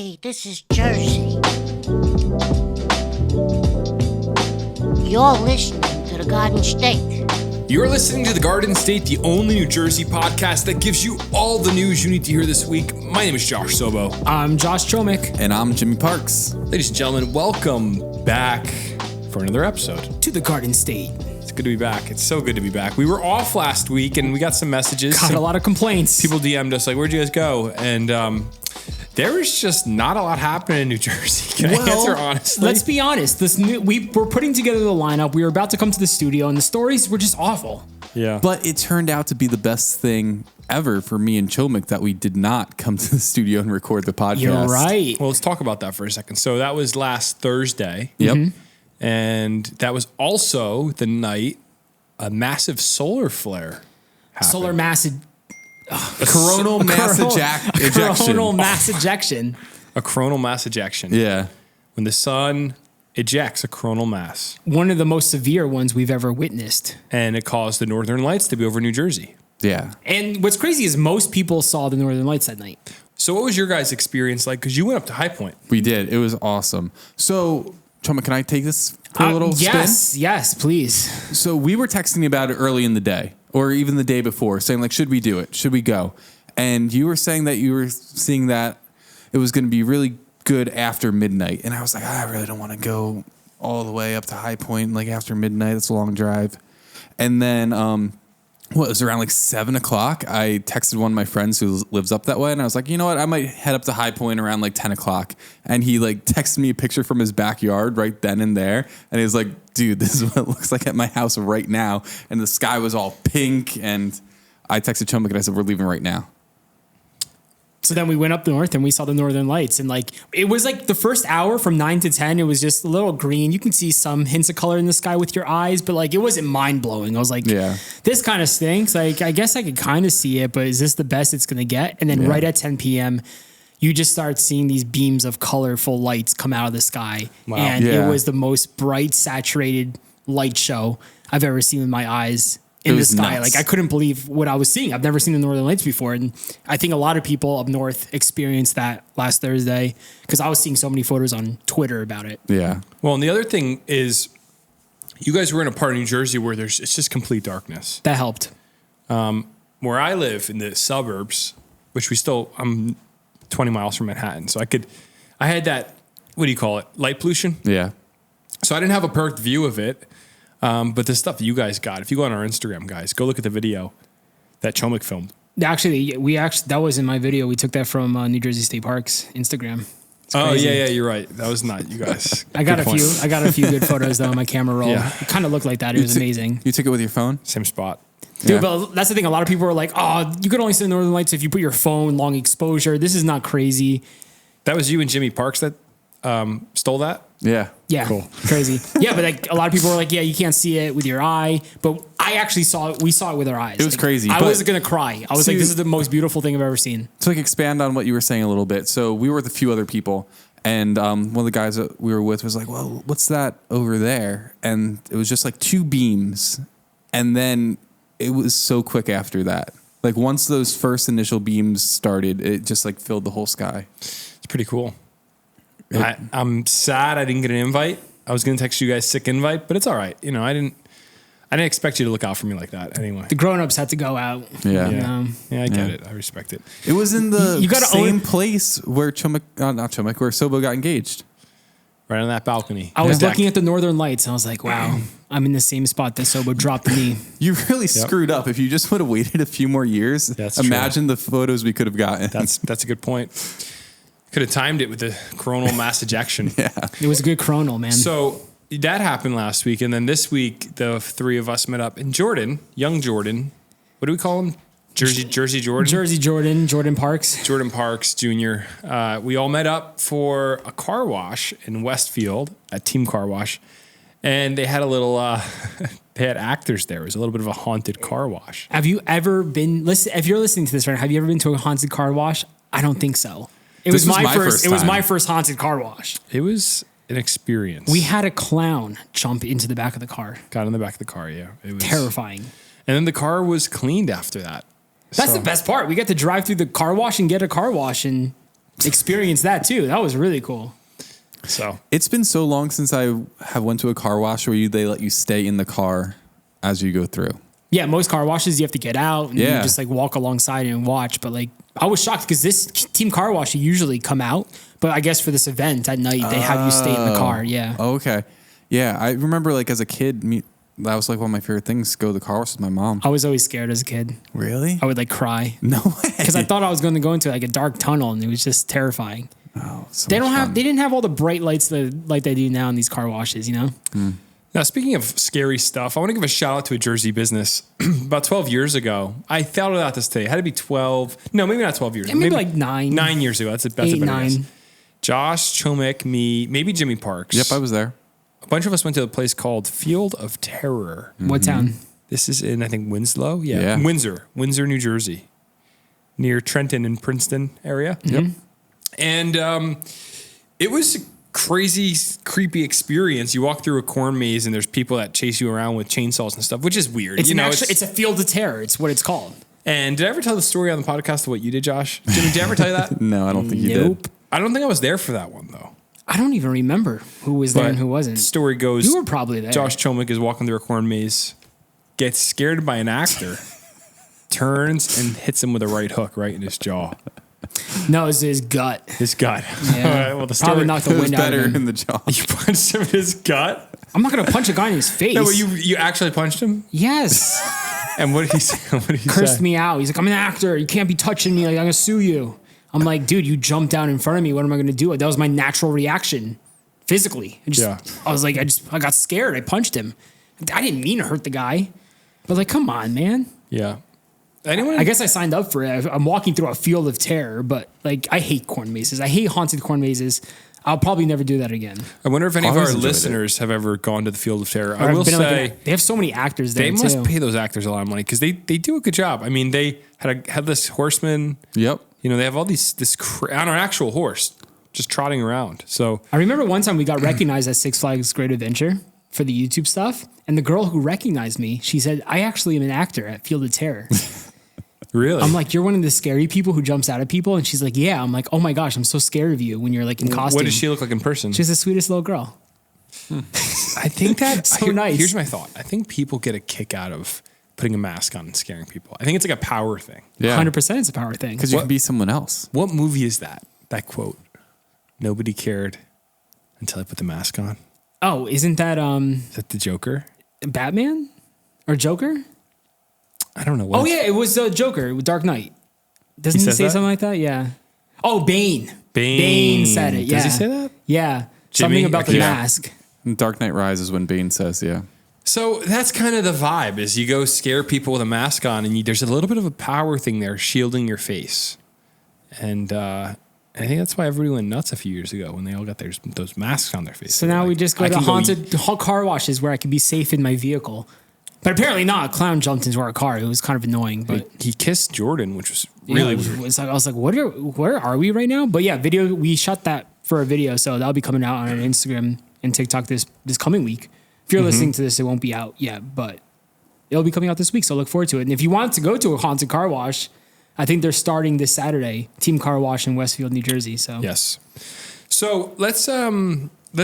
Hey, this is Jersey. You're listening to the Garden State. You're listening to The Garden State, the only New Jersey podcast that gives you all the news you need to hear this week. My name is Josh Sobo. I'm Josh Chomick. And I'm Jimmy Parks. Ladies and gentlemen, welcome back for another episode. To The Garden State. It's good to be back. It's so good to be back. We were off last week and we got some messages. Got a lot of complaints. People DM'd us like, where'd you guys go? And there was just not a lot happening in New Jersey. Can I answer honestly? Let's be honest. We were putting together the lineup. We were about to come to the studio, and the stories were just awful. Yeah. But it turned out to be the best thing ever for me and Chomick that we did not come to the studio and record the podcast. You're right. Well, let's talk about that for a second. So that was last Thursday. Yep. Mm-hmm. And that was also the night a massive solar flare happened. Solar mass Coronal mass ejection. Coronal mass ejection. A coronal mass ejection. Yeah. When the sun ejects a coronal mass. One of the most severe ones we've ever witnessed. And it caused the Northern Lights to be over New Jersey. Yeah. And what's crazy is most people saw the Northern Lights that night. So what was your guys' experience like? Because you went up to High Point. We did. It was awesome. So, Chomick, can I take this for a little spin? Yes, please. So we were texting about it early in the day, or even the day before, saying like, should we do it? Should we go? And you were saying that you were seeing that it was going to be really good after midnight. And I was like, I really don't want to go all the way up to High Point, like after midnight. That's a long drive. And then, it was around like 7 o'clock. I texted one of my friends who lives up that way, and I was like, you know what? I might head up to High Point around like 10 o'clock. And he like texted me a picture from his backyard right then and there. And he was like, dude, this is what it looks like at my house right now. And the sky was all pink. And I texted Chomick and I said, we're leaving right now. So then we went up north and we saw the Northern Lights, and like it was like the first hour from 9 to 10, it was just a little green. You can see some hints of color in the sky with your eyes, but like it wasn't mind blowing. I was like, Yeah. This kind of stinks. Like I guess I could kind of see it, but is this the best it's gonna get? And then right at 10 p.m., you just start seeing these beams of colorful lights come out of the sky, and it was the most bright, saturated light show I've ever seen with my eyes. In the sky. Nuts. Like I couldn't believe what I was seeing. I've never seen the Northern Lights before. And I think a lot of people up north experienced that last Thursday because I was seeing so many photos on Twitter about it. Yeah. Well, and the other thing is you guys were in a part of New Jersey where it's just complete darkness. That helped. Where I live in the suburbs, which I'm 20 miles from Manhattan. So I had that, what do you call it? Light pollution. Yeah. So I didn't have a perfect view of it. But the stuff that you guys got, if you go on our Instagram, guys, go look at the video that Chomick filmed. Actually, that was in my video. We took that from New Jersey State Park's Instagram. Oh yeah, you're right. That was not you guys. I got a few good photos though on my camera roll. Yeah. It kind of looked like that. It was amazing. You took it with your phone? Same spot. Dude, but that's the thing. A lot of people are like, oh, you could only see the Northern Lights if you put your phone, long exposure. This is not crazy. That was you and Jimmy Parks that stole that? Yeah. Yeah. Cool. Crazy. Yeah, but like a lot of people were like, yeah, you can't see it with your eye. But I actually saw it. We saw it with our eyes. It was crazy. I but was going to cry. I was like, this is the most beautiful thing I've ever seen. To like expand on what you were saying a little bit. So we were with a few other people, and one of the guys that we were with was like, well, what's that over there? And it was just like two beams. And then it was so quick after that. Like once those first initial beams started, it just like filled the whole sky. It's pretty cool. I'm sad I didn't get an invite. I was going to text you guys sick invite, but it's all right. You know, I didn't expect you to look out for me like that anyway. The grown-ups had to go out. Yeah. Yeah, I get it. I respect it. It was in the You gotta same place where where Sobo got engaged. Right on that balcony. I was looking at the Northern Lights and I was like, wow, I'm in the same spot that Sobo dropped me. You really screwed up. If you just would have waited a few more years, imagine the photos we could have gotten. That's a good point. Could have timed it with the coronal mass ejection. Yeah. It was a good coronal, man. So that happened last week. And then this week, the three of us met up. And young Jordan, what do we call him? Jersey Jordan? Jordan Parks Jr. We all met up for a car wash in Westfield at Team Car Wash. And they had a little, they had actors there. It was a little bit of a haunted car wash. Have you ever been, if you're listening to this right now, have you ever been to a haunted car wash? I don't think so. It was my first haunted car wash. It was an experience. We had a clown jump into the back of the car. Got in the back of the car, yeah. It was terrifying. And then the car was cleaned after that. That's the best part. We get to drive through the car wash and get a car wash, and experience that too. That was really cool. So it's been so long since I have went to a car wash where they let you stay in the car as you go through. Yeah, most car washes you have to get out and you just like walk alongside and watch. But like I was shocked because this Team Car Wash you usually come out, but I guess for this event at night they have you stay in the car. Yeah. Oh, okay. Yeah, I remember like as a kid, that was like one of my favorite things. Go to the car wash with my mom. I was always scared as a kid. Really? I would like cry. No way. Because I thought I was going to go into like a dark tunnel and it was just terrifying. Oh, so they fun. didn't have all the bright lights like they do now in these car washes, you know? Now, speaking of scary stuff, I want to give a shout out to a Jersey business. About 12 years ago, I found out this today. It had to be 12. No, maybe not 12 years. Yeah, maybe like 9. 9 years ago. That's a better guess. Josh, Chomek, me, maybe Jimmy Parks. Yep, I was there. A bunch of us went to a place called Field of Terror. What town? This is in, I think, Winslow. Yeah. Windsor, New Jersey. Near Trenton and Princeton area. Yep. And it was a crazy, creepy experience. You walk through a corn maze and there's people that chase you around with chainsaws and stuff, which is weird. It's a field of terror. It's what it's called. And did I ever tell the story on the podcast of what you did, Josh? Jimmy, did I ever tell you that? No, I don't think you did. I don't think I was there for that one, though. I don't even remember who was there and who wasn't. The story goes... You were probably there. Josh Chomek is walking through a corn maze, gets scared by an actor, turns and hits him with a right hook right in his jaw. No, it's his gut. His gut. Yeah. Well, the story probably knocked the wind out of him. in the jaw. You punched him in his gut? I'm not going to punch a guy in his face. No, but you actually punched him? Yes. And what did he say? Cursed me out. He's like, I'm an actor. You can't be touching me. Like, I'm going to sue you. I'm like, dude, you jumped down in front of me. What am I going to do? That was my natural reaction physically. I was like, I got scared. I punched him. I didn't mean to hurt the guy. But like, come on, man. Yeah. I guess I signed up for it. I'm walking through a field of terror, but like, I hate corn mazes. I hate haunted corn mazes. I'll probably never do that again. I wonder if any of our listeners have ever gone to the Field of Terror. I will say they have so many actors there. They must pay those actors a lot of money because they do a good job. I mean, they had this horseman. Yep. You know, they have all this on an actual horse just trotting around. So I remember one time we got recognized at Six Flags Great Adventure for the YouTube stuff, and the girl who recognized me, she said, "I actually am an actor at Field of Terror." Really? I'm like, you're one of the scary people who jumps out at people? And she's like, yeah. I'm like, oh my gosh, I'm so scared of you when you're like in costume. What does she look like in person? She's the sweetest little girl. I think that so nice. Here's my thought. I think people get a kick out of putting a mask on and scaring people. I think it's like a power thing. Yeah. 100% it's a power thing. Because you can be someone else. What movie is that? That quote. Nobody cared until I put the mask on. Oh, isn't that Is that the Joker? Batman? Or Joker? I don't know. Oh yeah, it was Joker with Dark Knight. Doesn't he say something like that? Yeah. Oh, Bane. Bane said it. Yeah. Does he say that? Yeah. Something about the mask. Dark Knight Rises when Bane says, yeah. So that's kind of the vibe is you go scare people with a mask on and there's a little bit of a power thing there shielding your face. And I think that's why everybody went nuts a few years ago when they all got those masks on their face. So now we just go to haunted car washes where I can be safe in my vehicle. But apparently not. A clown jumped into our car. It was kind of annoying. But he kissed Jordan, which was really weird. I was like, where are we right now? But yeah, we shot that for a video. So that'll be coming out on our Instagram and TikTok this coming week. If you're listening to this, it won't be out yet, but it'll be coming out this week. So look forward to it. And if you want to go to a haunted car wash, I think they're starting this Saturday, Team Car Wash in Westfield, New Jersey. So yes. So let's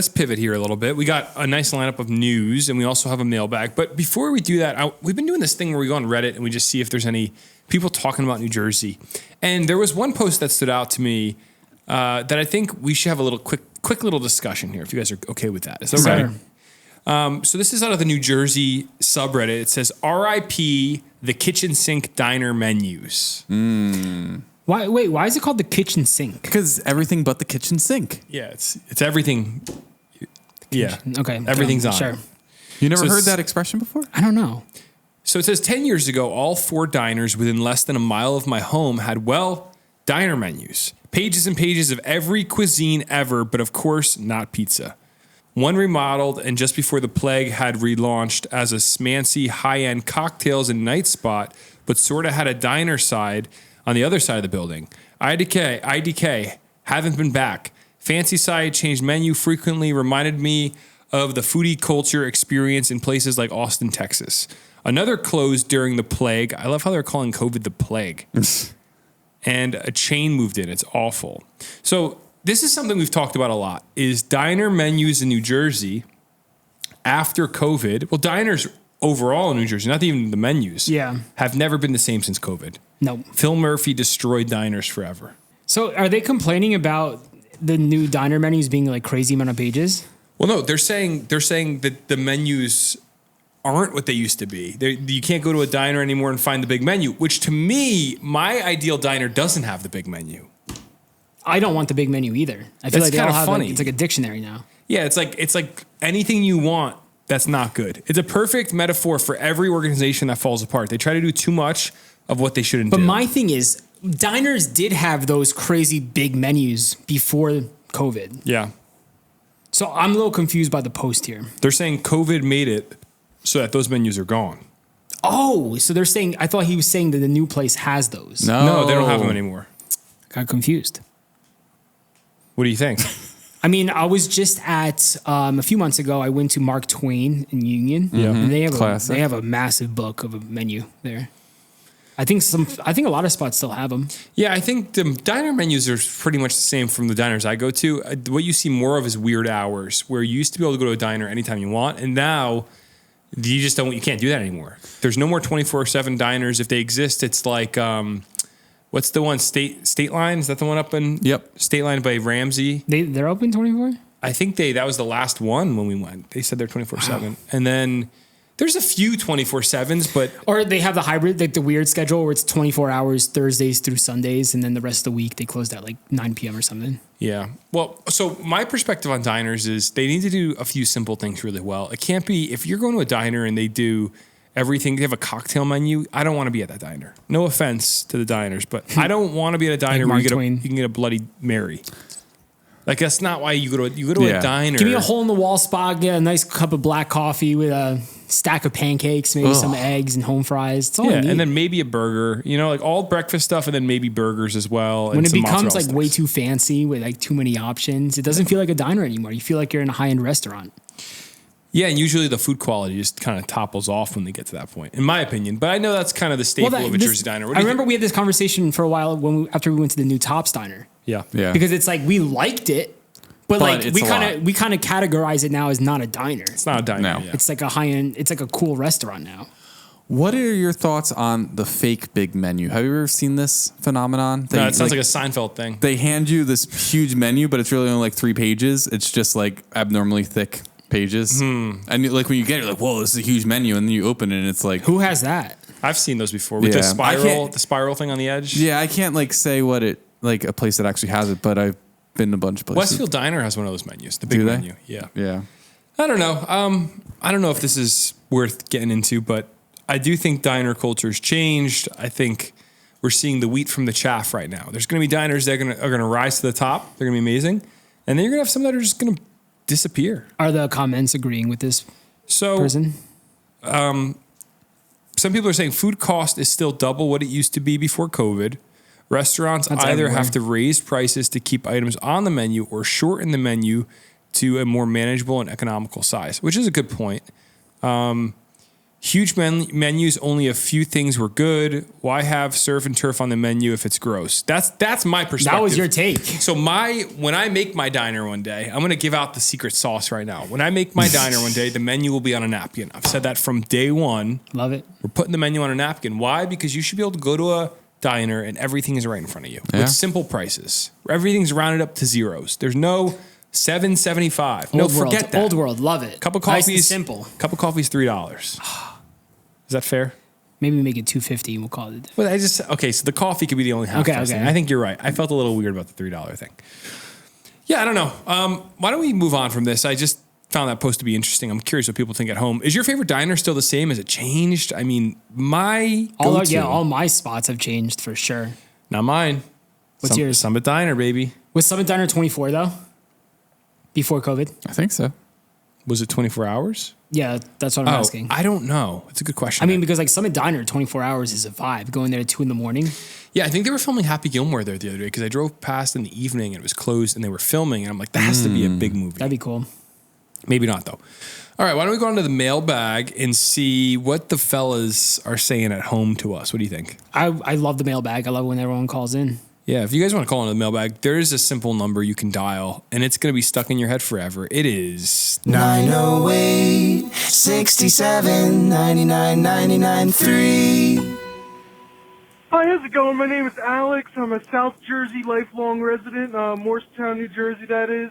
pivot here a little bit. We got a nice lineup of news, and we also have a mailbag. But before we do that, we've been doing this thing where we go on Reddit and we just see if there's any people talking about New Jersey. And there was one post that stood out to me that I think we should have a little quick little discussion here, if you guys are okay with that. Is that okay? Sure. So this is out of the New Jersey subreddit. It says, "R.I.P. the kitchen sink diner menus." Why is it called the kitchen sink? Because everything but the kitchen sink. Yeah, it's everything. Yeah. Okay. Everything's on. Sure. You never heard that expression before? I don't know. So it says 10 years ago, all 4 diners within less than a mile of my home had, diner menus. Pages and pages of every cuisine ever, but of course, not pizza. One remodeled and just before the plague had relaunched as a smancy high-end cocktails and night spot, but sort of had a diner side on the other side of the building. IDK, haven't been back. Fancy side, changed menu frequently, reminded me of the foodie culture experience in places like Austin, Texas. Another closed during the plague. I love how they're calling COVID the plague. and a chain moved in. It's awful. So this is something we've talked about a lot, is diner menus in New Jersey after COVID. Well, diners overall in New Jersey, not even the menus, have never been the same since COVID. No. Phil Murphy destroyed diners forever. So are they complaining about the new diner menus being like crazy amount of pages? Well, no, they're saying that the menus aren't what they used to be. You can't go to a diner anymore and find the big menu, which to me, my ideal diner doesn't have the big menu. I don't want the big menu either. I feel like they all have funny. it's like a dictionary now. Yeah, it's like anything you want that's not good. It's a perfect metaphor for every organization that falls apart. They try to do too much of what they shouldn't do. But my thing is, diners did have those crazy big menus before COVID. Yeah. So I'm a little confused by the post here. They're saying COVID made it so that those menus are gone. Oh, so they're saying, I thought he was saying that the new place has those. No, they don't have them anymore. Got confused. What do you think? I mean, I was just at, a few months ago, I went to Mark Twain in Union. Yeah. And they Classic. have a massive book of a menu there. I think a lot of spots still have them. Yeah, I think the diner menus are pretty much the same from the diners I go to. What you see more of is weird hours, where you used to be able to go to a diner anytime you want, and now you can't do that anymore. There's no more 24/7 diners. If they exist, it's like, what's the one, State Line? Is that the one up in State Line by Ramsey? They're open 24? I think that was the last one when we went. They said they're 24/7. And then there's a few 24/7s, but... Or they have the hybrid, like the weird schedule where it's 24 hours Thursdays through Sundays, and then the rest of the week they closed at like 9 p.m. or something. Yeah. Well, so my perspective on diners is they need to do a few simple things really well. It can't be, if you're going to a diner and they do everything, they have a cocktail menu, I don't want to be at that diner. No offense to the diners, but I don't want to be at a diner where you can get a Bloody Mary. Like, that's not why you go to a diner. Give me a hole-in-the-wall spot, get a nice cup of black coffee with a stack of pancakes, maybe some eggs and home fries. That's all I need. And then maybe a burger, like all breakfast stuff, and then maybe burgers as well. When it becomes like way too fancy with like too many options, it doesn't feel like a diner anymore. You feel like you're in a high-end restaurant. Yeah, and usually the food quality just kind of topples off when they get to that point, in my opinion. But I know that's kind of the staple of a Jersey diner. I remember we had this conversation for a while after we went to the new Tops diner. Yeah. Because it's like we liked it. But like we kind of categorize it now as not a diner. It's not a diner. No. Yeah. It's like a high-end, it's like a cool restaurant now. What are your thoughts on the fake big menu? Have you ever seen this phenomenon? No, it sounds like a Seinfeld thing. They hand you this huge menu, but it's really only like 3 pages. It's just like abnormally thick pages. And like when you get it, you're like, whoa, this is a huge menu. And then you open it and it's like... Who has that? I've seen those before. With the spiral thing on the edge. Yeah, I can't like say what it, like a place that actually has it, but I've been to a bunch of places. Westfield Diner has one of those menus, the big menu. Yeah. Yeah. I don't know. I don't know if this is worth getting into, but I do think diner culture's changed. I think we're seeing the wheat from the chaff right now. There's going to be diners that are going to rise to the top. They're going to be amazing. And then you're going to have some that are just going to disappear. Are the comments agreeing with this person? Some people are saying food cost is still double what it used to be before COVID. Restaurants either have to raise prices to keep items on the menu or shorten the menu to a more manageable and economical size, which is a good point. Huge menus, only a few things were good. Why have surf and turf on the menu if it's gross? That's my perspective. That was your take. So when I make my diner one day, I'm going to give out the secret sauce right now. When I make my diner one day, the menu will be on a napkin. I've said that from day one. Love it. We're putting the menu on a napkin. Why? Because you should be able to go to a diner and everything is right in front of you with simple prices. Everything's rounded up to zeros. There's no $7.75. No, forget that. Old world, love it. Cup of coffee nice and is simple. Cup of coffee is $3. Is that fair? Maybe make it $2.50 and we'll call it. Well, so the coffee could be the only half price thing. I think you're right. I felt a little weird about the $3 thing. Yeah, I don't know. Why don't we move on from this? I just found that post to be interesting. I'm curious what people think at home. Is your favorite diner still the same? Has it changed? I mean, my go-to. All my spots have changed for sure. Not mine. What's yours? Summit Diner, baby. Was Summit Diner 24 though? Before COVID? I think so. Was it 24 hours? Yeah, that's what I'm asking. I don't know. It's a good question. I mean, because like Summit Diner 24 hours is a vibe. Going there at 2 a.m. Yeah, I think they were filming Happy Gilmore there the other day because I drove past in the evening and it was closed and they were filming and I'm like, that has to be a big movie. That'd be cool. Maybe not, though. All right, why don't we go on to the mailbag and see what the fellas are saying at home to us? What do you think? I love the mailbag. I love when everyone calls in. Yeah, if you guys want to call into the mailbag, there is a simple number you can dial, and it's going to be stuck in your head forever. It is 908 67 99 99 3. Hi, how's it going? My name is Alex. I'm a South Jersey lifelong resident, Morristown, New Jersey, that is.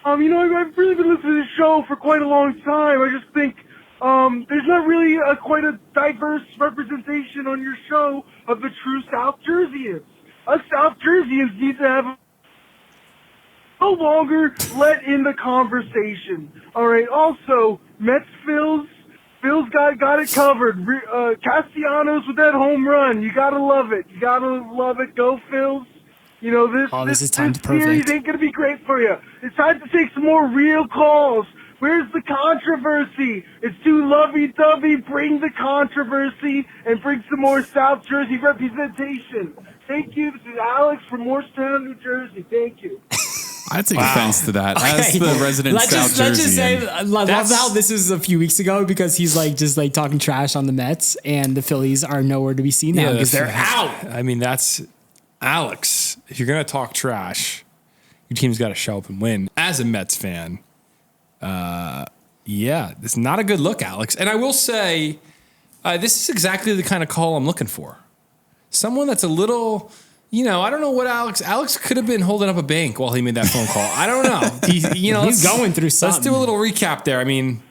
I've really been listening to this show for quite a long time. I just think there's not really quite a diverse representation on your show of the true South Jerseyans. Us South Jerseyans need to have no longer let in the conversation. All right. Also, Mets Phil's got it covered. Castellanos with that home run. You gotta love it. You gotta love it. Go Phils. You know this is timed series perfect. ain't gonna be great for you. It's time to take some more real calls. Where's the controversy? It's too lovey-dovey. Bring the controversy and bring some more South Jersey representation. Thank you. This is Alex from Morristown, New Jersey. Thank you. I take offense to that. As the resident South Jersey. Let's just say, I love how this is a few weeks ago because he's just talking trash on the Mets and the Phillies are nowhere to be seen now because they're out. I mean, that's Alex. If you're going to talk trash, your team's got to show up and win. As a Mets fan, it's not a good look, Alex. And I will say, this is exactly the kind of call I'm looking for. Someone that's a little, I don't know what Alex could have been holding up a bank while he made that phone call. I don't know. He's going through something. Let's do a little recap there. I mean,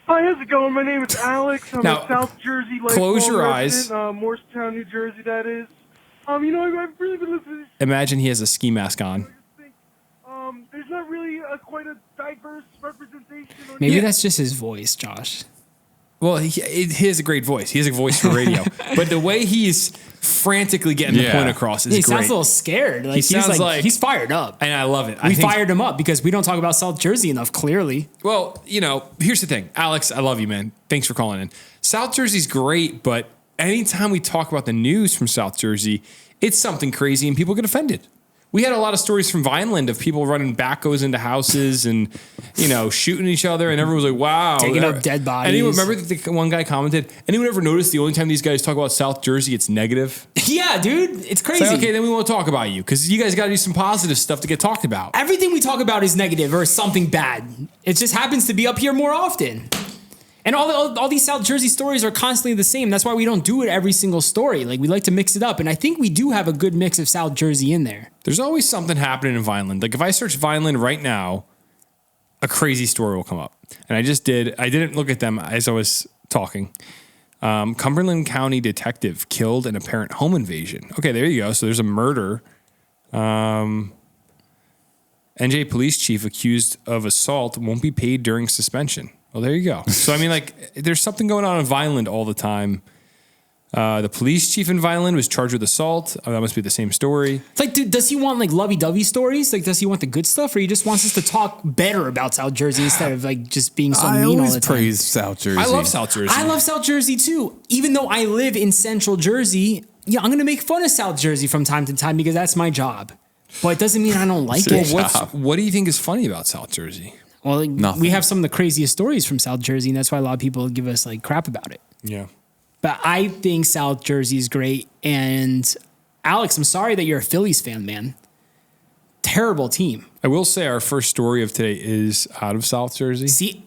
hi, how's it going? My name is Alex. I'm a South Jersey close your resident, Morristown, New Jersey, that is. I've really been listening to this. Imagine he has a ski mask on. There's not really quite a diverse representation. Maybe that's just his voice, Josh. Well, he has a great voice. He has a voice for radio. But the way he's frantically getting the point across is great. He sounds a little scared. He sounds like he's fired up. And I love it. We fired him up because we don't talk about South Jersey enough, clearly. Well, here's the thing. Alex, I love you, man. Thanks for calling in. South Jersey's great, but anytime we talk about the news from South Jersey, it's something crazy and people get offended. We had a lot of stories from Vineland of people running backhoes into houses and, shooting each other. And everyone was like, wow. Taking up dead bodies. Anyone remember the one guy commented, anyone ever notice the only time these guys talk about South Jersey, it's negative? Yeah, dude. It's crazy. It's like, okay, then we won't talk about you because you guys got to do some positive stuff to get talked about. Everything we talk about is negative or something bad. It just happens to be up here more often. And all these South Jersey stories are constantly the same. That's why we don't do it every single story. Like, we like to mix it up. And I think we do have a good mix of South Jersey in there. There's always something happening in Vineland. Like, if I search Vineland right now, a crazy story will come up. And I didn't look at them as I was talking. Cumberland County detective killed an apparent home invasion. Okay, there you go. So there's a murder. NJ police chief accused of assault won't be paid during suspension. Well, there you go. So, I mean, there's something going on in Vineland all the time. The police chief in Vineland was charged with assault. That must be the same story. It's like, dude, does he want lovey-dovey stories? Like, does he want the good stuff, or he just wants us to talk better about South Jersey instead of just being so mean all the time? I always praise South Jersey. I love South Jersey. I love South Jersey too. Even though I live in Central Jersey, I'm gonna make fun of South Jersey from time to time because that's my job. But it doesn't mean I don't like it. What do you think is funny about South Jersey? Well, we have some of the craziest stories from South Jersey, and that's why a lot of people give us crap about it. Yeah. But I think South Jersey is great. And Alex, I'm sorry that you're a Phillies fan, man. Terrible team. I will say our first story of today is out of South Jersey. See,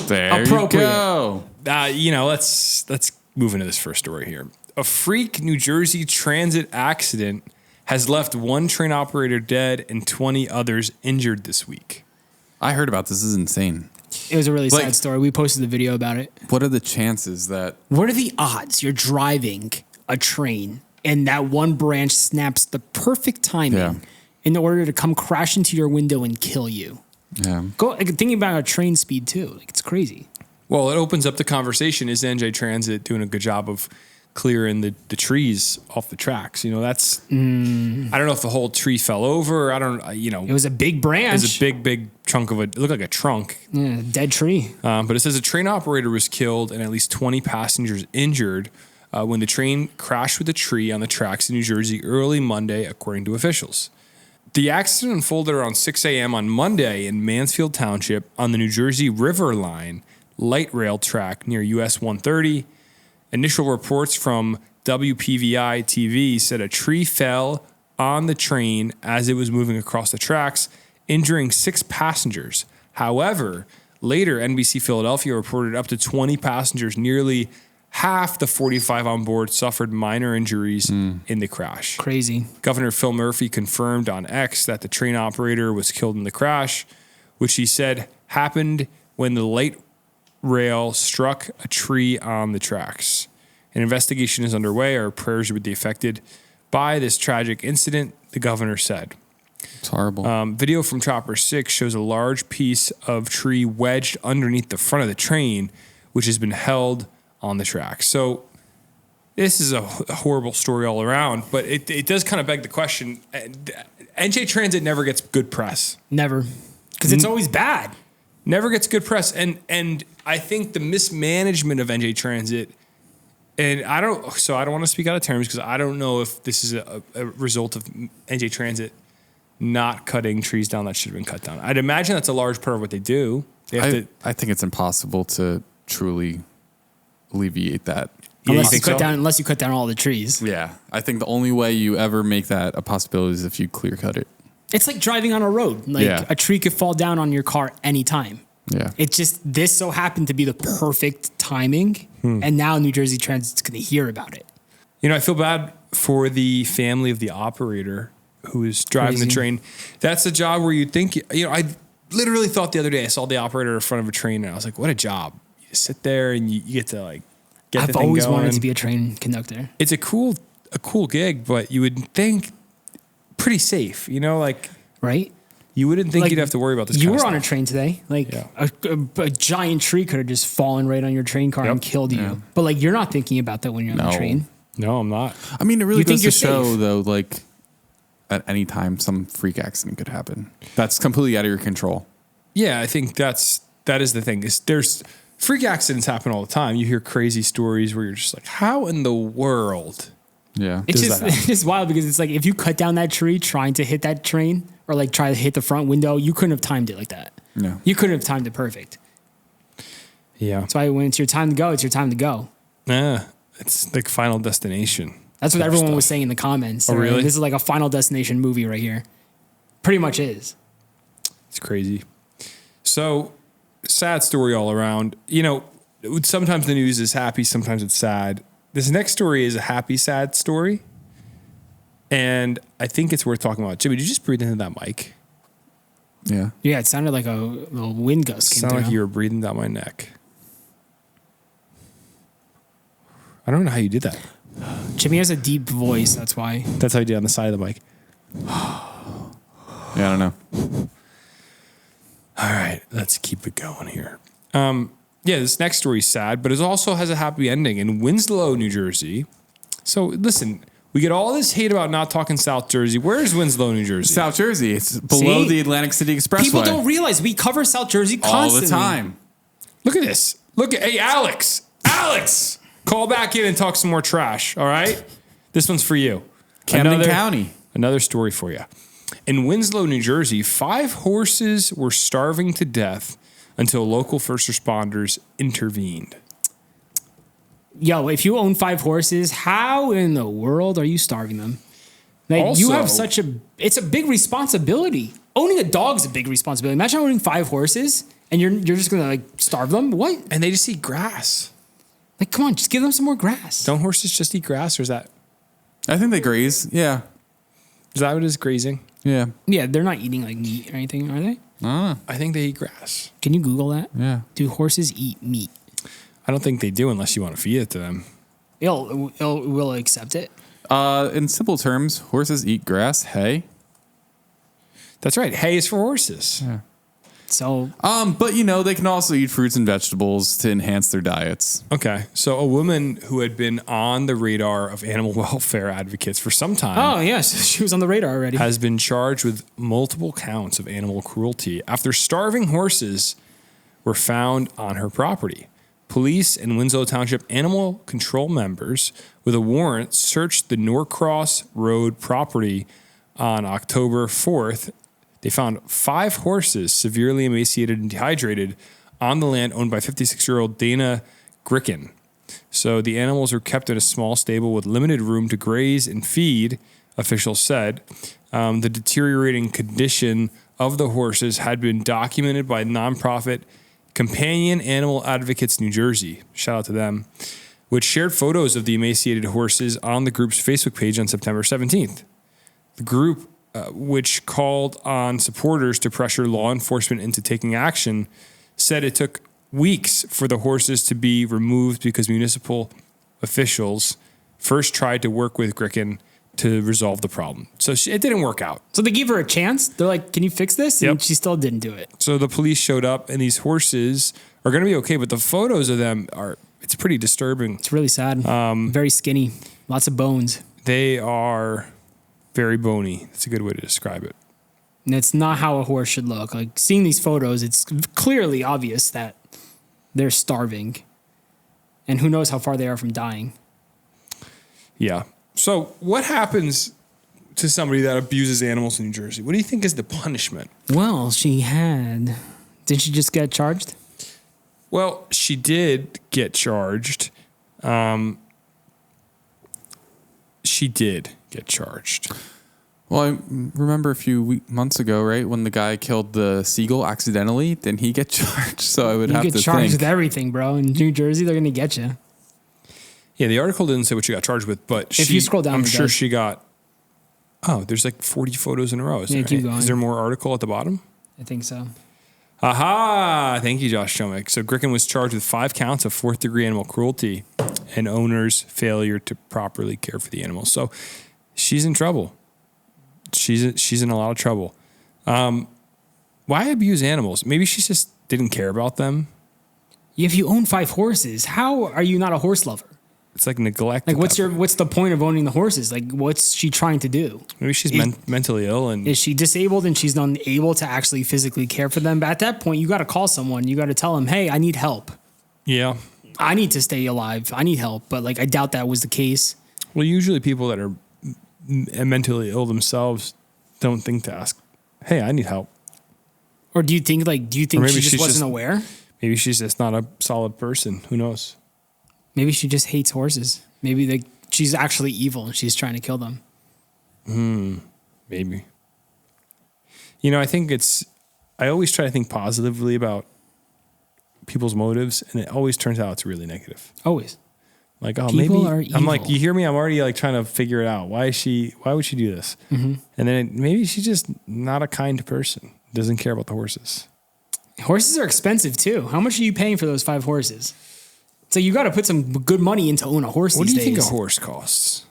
there appropriate. You go. Let's move into this first story here. A freak New Jersey transit accident has left one train operator dead and 20 others injured this week. I heard about this. This is insane. It was a really sad story. We posted the video about it. What are the chances that... What are the odds you're driving a train and that one branch snaps the perfect timing in order to come crash into your window and kill you? Yeah. Thinking about our train speed too. It's crazy. Well, it opens up the conversation. Is NJ Transit doing a good job of clearing the trees off the tracks? That's... I don't know if the whole tree fell over. I don't... It was a big branch. It was a big chunk of it. It looked like a trunk. Yeah, dead tree. But it says a train operator was killed and at least 20 passengers injured when the train crashed with a tree on the tracks in New Jersey early Monday, according to officials. The accident unfolded around 6 a.m. on Monday in Mansfield Township on the New Jersey River Line light rail track near US 130. Initial reports from WPVI TV said a tree fell on the train as it was moving across the tracks, injuring 6 passengers. However, later NBC Philadelphia reported up to 20 passengers, nearly half the 45 on board, suffered minor injuries in the crash. Crazy. Governor Phil Murphy confirmed on X that the train operator was killed in the crash, which he said happened when the light rail struck a tree on the tracks. An investigation is underway. Our prayers are with the affected by this tragic incident, the governor said. It's horrible. Video from Chopper 6 shows a large piece of tree wedged underneath the front of the train, which has been held on the track. So this is a horrible story all around, but it does kind of beg the question. NJ Transit never gets good press. Never. Because it's always bad. Never gets good press. And I think the mismanagement of NJ Transit, and I don't want to speak out of terms because I don't know if this is a result of NJ Transit not cutting trees down that should have been cut down. I'd imagine that's a large part of what they do. I think it's impossible to truly alleviate that. Unless you cut down all the trees. Yeah. I think the only way you ever make that a possibility is if you clear cut it. It's like driving on a road. A tree could fall down on your car anytime. Yeah. It's just, this so happened to be the perfect timing. And now New Jersey Transit's going to hear about it. I feel bad for the family of the operator who is driving the train. That's a job where you'd think, I literally thought the other day I saw the operator in front of a train and I was like, what a job. You sit there and you get to get the thing going. I've always wanted to be a train conductor. It's a cool gig, but you would think pretty safe, right? You wouldn't think you'd have to worry about this. You were on a train today. A giant tree could have just fallen right on your train car and killed you. Yeah. But you're not thinking about that when you're on the train. No, I'm not. I mean, it really goes to show though, at any time some freak accident could happen. That's completely out of your control. Yeah, I think that is the thing. There's freak accidents happen all the time. You hear crazy stories where you're just like, how in the world? Yeah. It's just wild because it's if you cut down that tree trying to hit that train or try to hit the front window, you couldn't have timed it like that. No. You couldn't have timed it perfect. Yeah. That's why when it's your time to go, it's your time to go. Yeah. It's like Final Destination. That's what everyone was saying in the comments. Oh, really? This is like a Final Destination movie right here. Pretty much is. It's crazy. So, sad story all around. Sometimes the news is happy, sometimes it's sad. This next story is a happy, sad story. And I think it's worth talking about. Jimmy, did you just breathe into that mic? Yeah. Yeah, it sounded like a little wind gust. It sounded like you were breathing down my neck. I don't know how you did that. Jimmy has a deep voice, that's why. That's how you did on the side of the mic. Yeah, I don't know. All right, let's keep it going here. This next story is sad, but it also has a happy ending. In Winslow, New Jersey. So listen, we get all this hate about not talking South Jersey. Where's Winslow, New Jersey? South Jersey. It's below the Atlantic City Expressway. People don't realize we cover South Jersey constantly. All the time. Look at this. Hey, Alex, call back in and talk some more trash. All right, this one's for you. Camden County. Another story for you. In Winslow, New Jersey, 5 horses were starving to death until local first responders intervened. Yo, if you own 5 horses, how in the world are you starving them? You have it's a big responsibility. Owning a dog's a big responsibility. Imagine owning 5 horses and you're just gonna starve them. What? And they just eat grass. Come on, just give them some more grass. Don't horses just eat grass, or is that? I think they graze. Yeah. Is that what it is, grazing? Yeah. Yeah, they're not eating meat or anything, are they? I think they eat grass. Can you Google that? Yeah. Do horses eat meat? I don't think they do unless you want to feed it to them. Will accept it. In simple terms, horses eat grass, hay. That's right. Hay is for horses. Yeah. So, but they can also eat fruits and vegetables to enhance their diets. Okay. So a woman who had been on the radar of animal welfare advocates for some time. Oh, yes. She was on the radar already. Has been charged with multiple counts of animal cruelty after starving horses were found on her property. Police and Winslow Township animal control members with a warrant searched the Norcross Road property on October 4th, they found 5 horses severely emaciated and dehydrated on the land owned by 56-year-old Dana Gricken. So the animals were kept in a small stable with limited room to graze and feed, officials said. The deteriorating condition of the horses had been documented by nonprofit Companion Animal Advocates New Jersey, shout out to them, which shared photos of the emaciated horses on the group's Facebook page on September 17th. The group, which called on supporters to pressure law enforcement into taking action, said it took weeks for the horses to be removed because municipal officials first tried to work with Gricken to resolve the problem. So it didn't work out. So they gave her a chance. They're like, can you fix this? And she still didn't do it. So the police showed up, and these horses are going to be okay, but the photos of them it's pretty disturbing. It's really sad. Very skinny. Lots of bones. They are very bony. That's a good way to describe it. And it's not how a horse should look. Like, seeing these photos, it's clearly obvious that they're starving. And who knows how far they are from dying. Yeah. So what happens to somebody that abuses animals in New Jersey? What do you think is the punishment? Well, did she just get charged? Well, she did get charged. She did get charged. Well, I remember a few months ago, right, when the guy killed the seagull accidentally, didn't he get charged? So I would have to think. You get charged with everything, bro. In New Jersey, they're going to get you. Yeah, the article didn't say what she got charged with, but if you scroll down, I'm sure she got. Oh, there's like 40 photos in a row. Keep going. Is there more article at the bottom? I think so. Aha! Thank you, Josh Chomick. So Gricken was charged with 5 counts of 4th-degree animal cruelty and owner's failure to properly care for the animals. So she's in trouble. She's in a lot of trouble. Why abuse animals? Maybe she just didn't care about them. If you own 5 horses, how are you not a horse lover? It's like neglect. Like, what's the point of owning the horses? Like, what's she trying to do? Maybe she's mentally ill, and is she disabled and she's unable to actually physically care for them? But at that point, you got to call someone. You got to tell them, hey, I need help. Yeah. I need to stay alive. I need help. But like, I doubt that was the case. Well, usually people that are mentally ill themselves don't think to ask, hey, I need help. Or do you think she just wasn't aware? Maybe she's just not a solid person. Who knows? Maybe she just hates horses. Maybe she's actually evil and she's trying to kill them. Maybe. You know, I always try to think positively about people's motives, and it always turns out it's really negative. Always. Like, oh, people maybe are evil. I'm like, you hear me? I'm already like trying to figure it out. Why would she do this? Mm-hmm. And then maybe she's just not a kind person. Doesn't care about the horses. Horses are expensive too. How much are you paying for those 5 horses? So you got to put some good money into own a horse these days. What do you think a horse costs?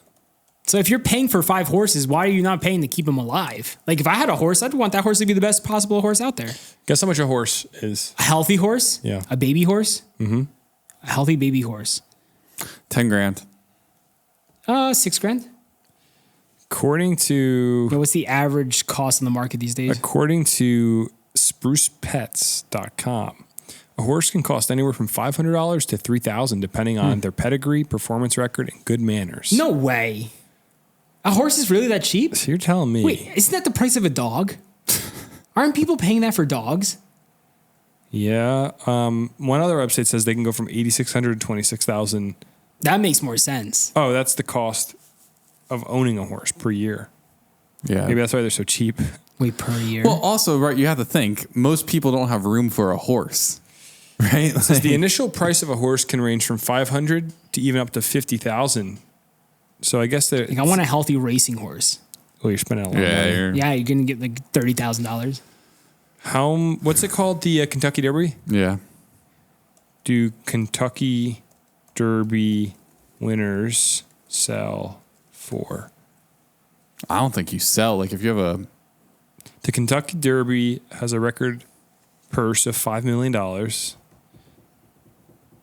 So if you're paying for 5 horses, why are you not paying to keep them alive? Like, if I had a horse, I'd want that horse to be the best possible horse out there. Guess how much a horse is? A healthy horse? Yeah. A baby horse? Mm-hmm. A healthy baby horse. 10 grand. $6,000. According to... What's the average cost on the market these days? According to sprucepets.com, a horse can cost anywhere from $500 to $3,000, depending on their pedigree, performance record, and good manners. No way. A horse is really that cheap? So you're telling me? Wait, isn't that the price of a dog? Aren't people paying that for dogs? Yeah. One other website says they can go from $8,600 to $26,000. That makes more sense. Oh, that's the cost of owning a horse per year. Yeah. Maybe that's why they're so cheap. Wait, per year? Well, also, right, you have to think, most people don't have room for a horse, right? The initial price of a horse can range from $500 to even up to $50,000. So I guess that I want a healthy racing horse. Well, you're spending a lot of money. Yeah, you're gonna get like $30,000. What's it called? The Kentucky Derby? Yeah. Do Kentucky Derby winners sell for? I don't think you sell. Like, if you have The Kentucky Derby has a record purse of $5 million.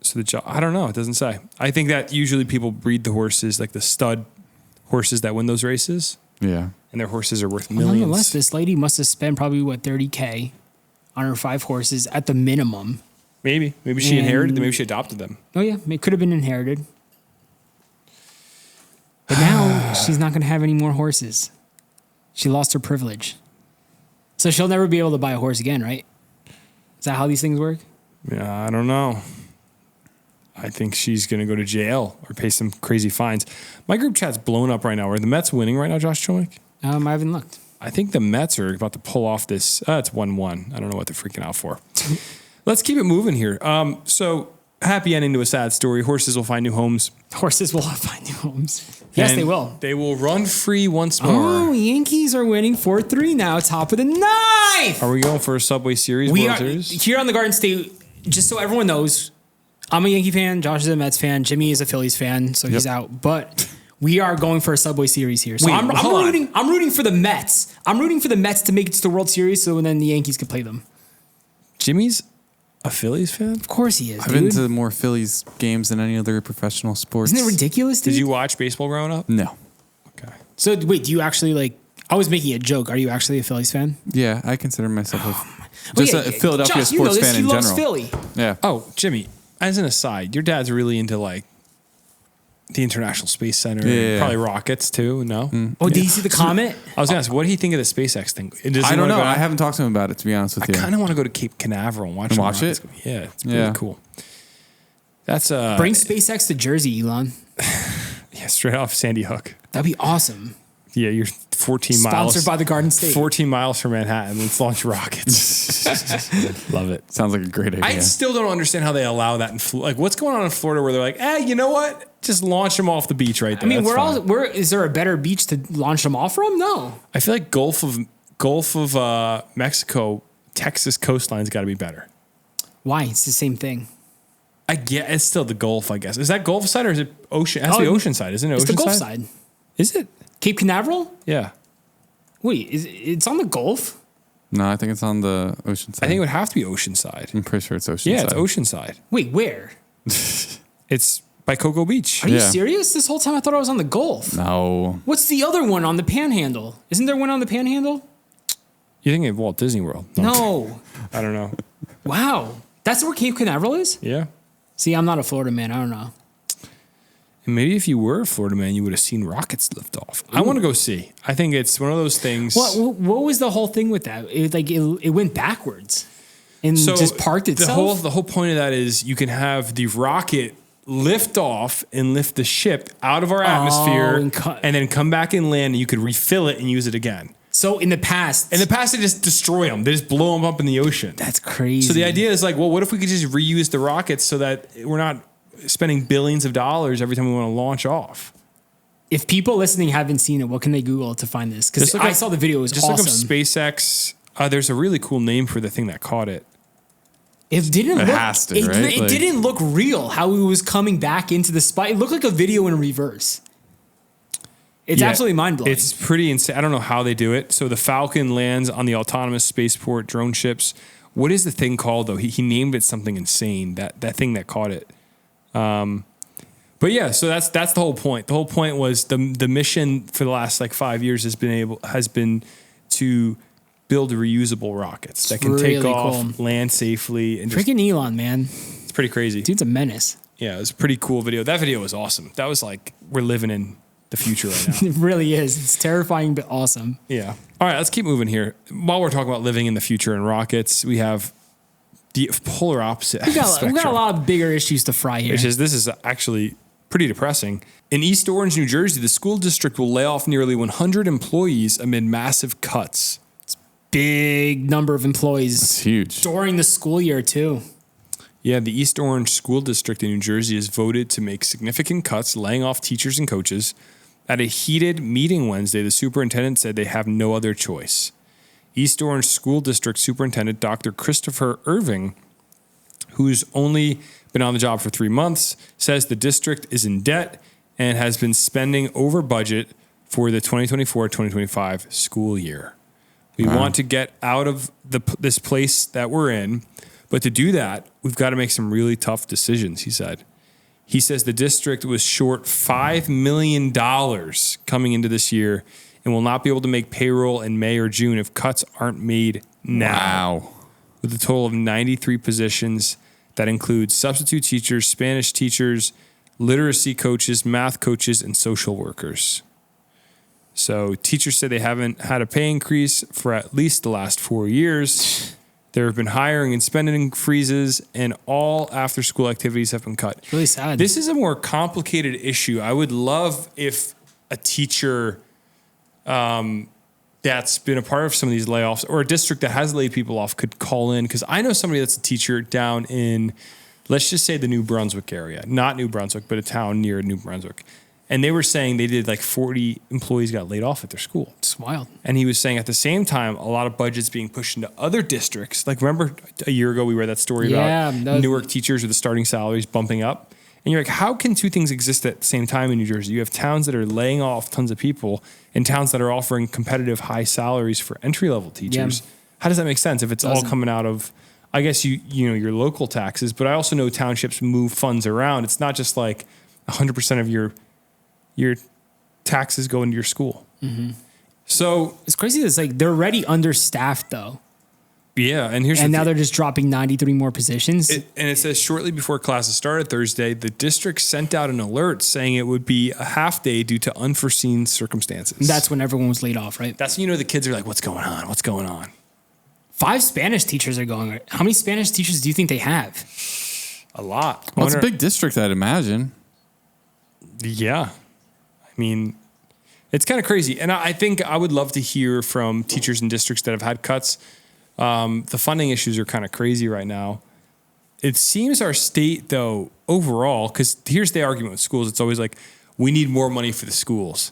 So I don't know. It doesn't say. I think that usually people breed the horses, like the stud horses that win those races. Yeah. And their horses are worth millions. Nonetheless, this lady must have spent probably $30K on her 5 horses at the minimum. Maybe she inherited them. Maybe she adopted them. Oh yeah, it could have been inherited. But now she's not going to have any more horses. She lost her privilege. So she'll never be able to buy a horse again, right? Is that how these things work? Yeah, I don't know. I think she's going to go to jail or pay some crazy fines. My group chat's blown up right now. Are the Mets winning right now, Josh Chomick? I haven't looked. I think the Mets are about to pull off this. It's 1-1. I don't know what they're freaking out for. Let's keep it moving here. So happy ending to a sad story. Horses will find new homes. Horses will find new homes. Yes, And they will. They will run free once more. Oh, Yankees are winning 4-3 now, top of the ninth. Are we going for a Subway Series? We World are Series? here on the Garden State. Just so everyone knows, I'm a Yankee fan. Josh is a Mets fan. Jimmy is a Phillies fan, so he's out. But we are going for a Subway Series here. So Wait, I'm hold on. rooting for the Mets. I'm rooting for the Mets to make it to the World Series, so then the Yankees can play them. Jimmy's a Phillies fan? Of course he is. I've been to more Phillies games than any other professional sports. Isn't it ridiculous, dude? Did you watch baseball growing up? No. Okay. So wait, do you actually like? I was making a joke. Are you actually a Phillies fan? Yeah, I consider myself Well, just yeah, a Philadelphia Josh, you know sports this. fan He in loves general. Philly. Yeah. Oh, Jimmy, as an aside, your dad's really into like the International Space Center, Yeah. probably rockets too. No, Oh, did you see the comment? I was gonna ask, what do you think of the SpaceX thing? Does I he don't wanna know. go- I haven't talked to him about it, to be honest with I you. kind of want to go to Cape Canaveral and watch, And some watch rockets it? go. Yeah, it's really Yeah. cool. That's Bring SpaceX to Jersey, Elon. yeah, straight off Sandy Hook. That'd be awesome. Yeah, you're 14 miles. Sponsored by the Garden State. 14 miles from Manhattan. Let's launch rockets. Love it. Sounds like a great idea. I still don't understand how they allow that in Florida. Like, what's going on in Florida where they're like, you know what? Just launch them off the beach right there. I mean, That's fine. is there a better beach to launch them off from? No. I feel like Gulf of Mexico, Texas coastline's got to be better. Why? It's the same thing. I get it's still the Gulf, I guess. Is that Gulf side or is it ocean? It has to be ocean side, isn't it? It's Ocean the Gulf side. Is it? Cape Canaveral? Yeah. Wait, it's on the Gulf? No, I think it's on the ocean side. I think it would have to be ocean side. I'm pretty sure it's ocean Yeah, side. it's ocean side. Wait, where? It's by Cocoa Beach. Are you Yeah. serious? This whole time I thought I was on the Gulf. No. What's the other one on the Panhandle? Isn't there one on the Panhandle? You think of Walt Disney World? No. I don't know. Wow. That's where Cape Canaveral is? Yeah. See, I'm not a Florida man. I don't know. And maybe if you were a Florida man, you would have seen rockets lift off. I want to go see. I think it's one of those things. What was the whole thing with that? It went backwards and just parked itself. The whole point of that is you can have the rocket lift off and lift the ship out of our atmosphere and then come back and land, and you could refill it and use it again. So in the past, they just destroy them. They just blow them up in the ocean. That's crazy. So the idea is like, well, what if we could just reuse the rockets so that we're not spending billions of dollars every time we want to launch off? If people listening haven't seen it, what can they Google to find this? Because I saw the video. It was just awesome. Look up SpaceX. There's a really cool name for the thing that caught it. It didn't look. has to, right? It Like- didn't look real. How it was coming back into the spot. It looked like a video in reverse. It's absolutely mind blowing. It's pretty insane. I don't know how they do it. So the Falcon lands on the autonomous spaceport drone ships. What is the thing called though? He named it something insane. That thing that caught it. But yeah, so that's the whole point. The whole point was the mission for the last like 5 years has been to build reusable rockets that can really take off, cool. land safely, and just, Freaking Elon, man. it's pretty crazy. Dude's a menace. Yeah, it was a pretty cool video. That video was awesome. That was like we're living in the future right now. It really is. It's terrifying but awesome. Yeah. All right, let's keep moving here. While we're talking about living in the future and rockets, we have the polar opposite. We got a lot of bigger issues to fry here. This is actually pretty depressing. In East Orange, New Jersey, the school district will lay off nearly 100 employees amid massive cuts. Big number of employees. It's huge. During the school year, too. Yeah, the East Orange School District in New Jersey has voted to make significant cuts, laying off teachers and coaches. At a heated meeting Wednesday, the superintendent said they have no other choice. East Orange School District Superintendent Dr. Christopher Irving, who's only been on the job for 3 months, says the district is in debt and has been spending over budget for the 2024-2025 school year. We want to get out of this place that we're in, but to do that, we've got to make some really tough decisions, he said. He says the district was short $5 million coming into this year and will not be able to make payroll in May or June if cuts aren't made now. Wow. With a total of 93 positions that include substitute teachers, Spanish teachers, literacy coaches, math coaches, and social workers. So teachers say they haven't had a pay increase for at least the last 4 years. There have been hiring and spending freezes, and all after-school activities have been cut. It's really sad. This is a more complicated issue. I would love if a teacher that's been a part of some of these layoffs, or a district that has laid people off, could call in, because I know somebody that's a teacher down in, let's just say, the New Brunswick area. Not New Brunswick, but a town near New Brunswick. And they were saying they did like 40 employees got laid off at their school. It's wild. And he was saying at the same time, a lot of budgets being pushed into other districts. Like, remember a year ago we read that story about Newark teachers with the starting salaries bumping up? And you're like, how can two things exist at the same time in New Jersey? You have towns that are laying off tons of people and towns that are offering competitive high salaries for entry-level teachers. Yeah. How does that make sense if it's all coming out of, I guess, you know, your local taxes? But I also know townships move funds around. It's not just like 100% of your taxes go into your school. Mm-hmm. So it's crazy. It's like they're already understaffed though. Yeah. And now they're just dropping 93 more positions. And it says shortly before classes started Thursday, the district sent out an alert saying it would be a half day due to unforeseen circumstances. And that's when everyone was laid off, right? That's when, you know, the kids are like, what's going on? What's going on? 5 Spanish teachers are going. How many Spanish teachers do you think they have? A lot. Well, it's a big district, I'd imagine. Yeah. I mean, it's kind of crazy. And I think I would love to hear from teachers in districts that have had cuts. The funding issues are kind of crazy right now. It seems our state, though, overall, because here's the argument with schools. It's always like, we need more money for the schools.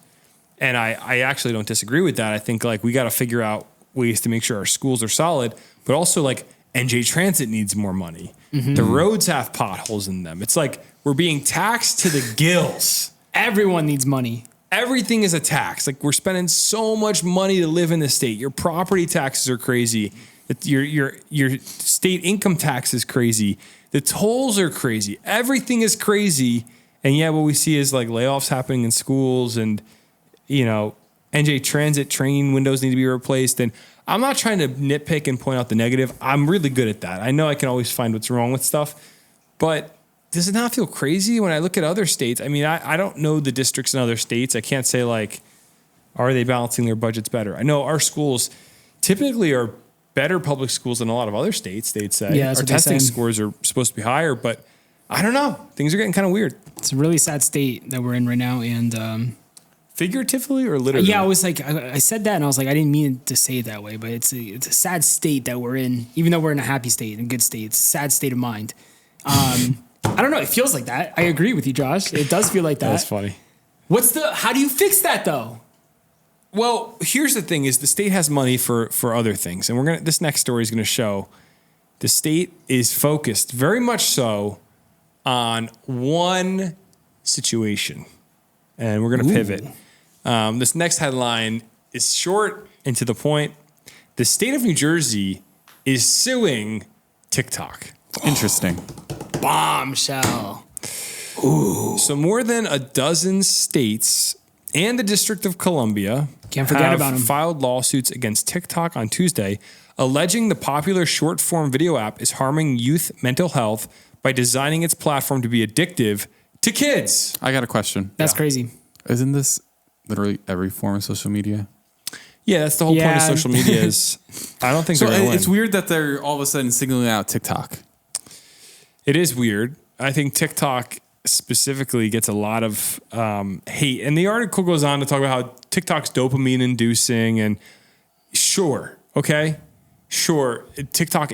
And I actually don't disagree with that. I think like we got to figure out ways to make sure our schools are solid, but also like NJ Transit needs more money. Mm-hmm. The roads have potholes in them. It's like we're being taxed to the gills. Everyone needs money. Everything is a tax. Like, we're spending so much money to live in the state. Your property taxes are crazy. Your state income tax is crazy. The tolls are crazy. Everything is crazy. And yet what we see is like layoffs happening in schools, and, you know, NJ Transit train windows need to be replaced. And I'm not trying to nitpick and point out the negative. I'm really good at that. I know I can always find what's wrong with stuff, but does it not feel crazy when I look at other states? I mean, I don't know the districts in other states. I can't say like, are they balancing their budgets better? I know our schools typically are better public schools than a lot of other states, they'd say. Yeah, our testing scores are supposed to be higher, but I don't know. Things are getting kind of weird. It's a really sad state that we're in right now. And figuratively or literally? Yeah, I was like, I said that and I was like, I didn't mean to say it that way, but it's a sad state that we're in, even though we're in a happy state, a good state. It's a sad state of mind. I don't know. It feels like that. I agree with you, Josh. It does feel like that. That's funny. How do you fix that though? Well, here's the thing: is the state has money for other things, and this next story is gonna show the state is focused very much so on one situation, and we're gonna pivot. This next headline is short and to the point. The state of New Jersey is suing TikTok. Interesting. Bombshell. Ooh. So more than a dozen states and the District of Columbia have filed lawsuits against TikTok on Tuesday, alleging the popular short-form video app is harming youth mental health by designing its platform to be addictive to kids. I got a question. That's crazy. Isn't this literally every form of social media? Yeah, that's the whole point of social media is I don't think so. They're It's weird that they're all of a sudden singling out TikTok. It is weird. I think TikTok specifically gets a lot of hate. And the article goes on to talk about how TikTok's dopamine inducing, and sure, TikTok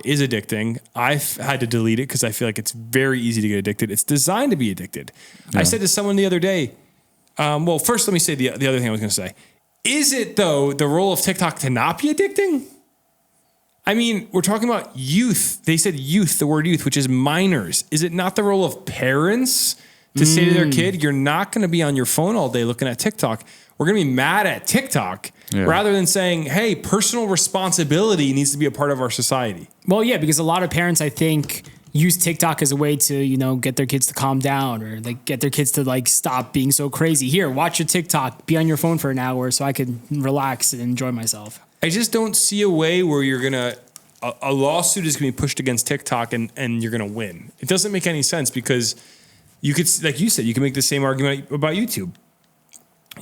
is addicting. I've had to delete it because I feel like it's very easy to get addicted. It's designed to be addicted. Yeah. I said to someone the other day, well, first let me say the other thing I was going to say. Is it, though, the role of TikTok to not be addicting? I mean, we're talking about youth. They said youth, the word youth, which is minors. Is it not the role of parents to say to their kid, you're not going to be on your phone all day looking at TikTok? We're going to be mad at TikTok rather than saying, hey, personal responsibility needs to be a part of our society. Well, yeah, because a lot of parents, I think, use TikTok as a way to, you know, get their kids to calm down, or like get their kids to like stop being so crazy. Here, watch your TikTok, be on your phone for an hour so I could relax and enjoy myself. I just don't see a way where you're going to, a lawsuit is going to be pushed against TikTok and you're going to win. It doesn't make any sense because you could, like you said, you can make the same argument about YouTube.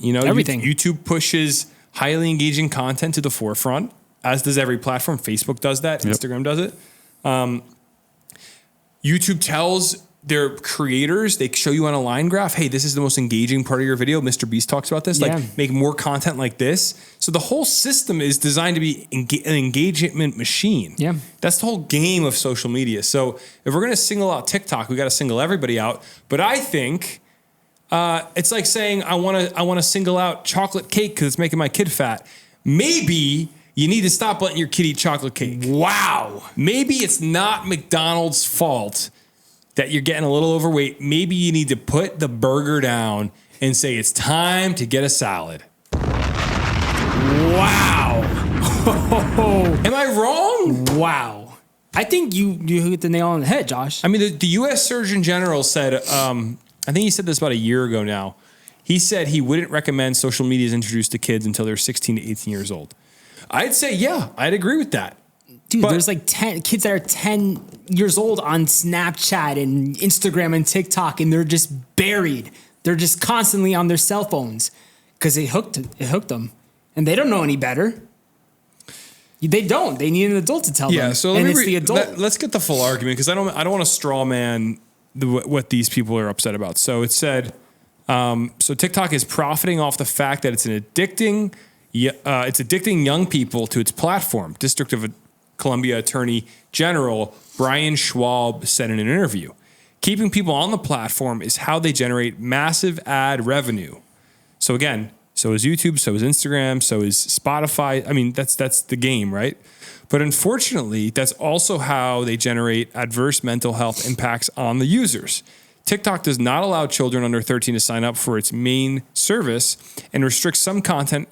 You know, everything. YouTube pushes highly engaging content to the forefront, as does every platform. Facebook does that. Yep. Instagram does it. YouTube tells their creators, they show you on a line graph, hey, this is the most engaging part of your video. Mr. Beast talks about this. Yeah. Like, make more content like this. So the whole system is designed to be an engagement machine. Yeah. That's the whole game of social media. So if we're going to single out TikTok, we got to single everybody out. But I think it's like saying I want to single out chocolate cake because it's making my kid fat. Maybe you need to stop letting your kid eat chocolate cake. Wow. Maybe it's not McDonald's fault that you're getting a little overweight. Maybe you need to put the burger down and say it's time to get a salad. Wow. Am I wrong? Wow. I think you hit the nail on the head, Josh. I mean, the U.S. Surgeon General said, I think he said this about a year ago now. He said he wouldn't recommend social media is introduced to kids until they're 16 to 18 years old. I'd say, yeah, I'd agree with that. Dude, there's like 10 kids that are 10 years old on Snapchat and Instagram and TikTok, and they're just buried. They're just constantly on their cell phones because it hooked them, and they don't know any better. They don't. They need an adult to tell them. Yeah, so it's the adult. Let's get the full argument because I don't want to straw man what these people are upset about. So it said, so TikTok is profiting off the fact that it's addicting young people to its platform. District of Columbia Attorney General Brian Schwab said in an interview, keeping people on the platform is how they generate massive ad revenue. So again, so is YouTube, so is Instagram, so is Spotify. I mean, that's the game, right? But unfortunately, that's also how they generate adverse mental health impacts on the users. TikTok does not allow children under 13 to sign up for its main service and restricts some content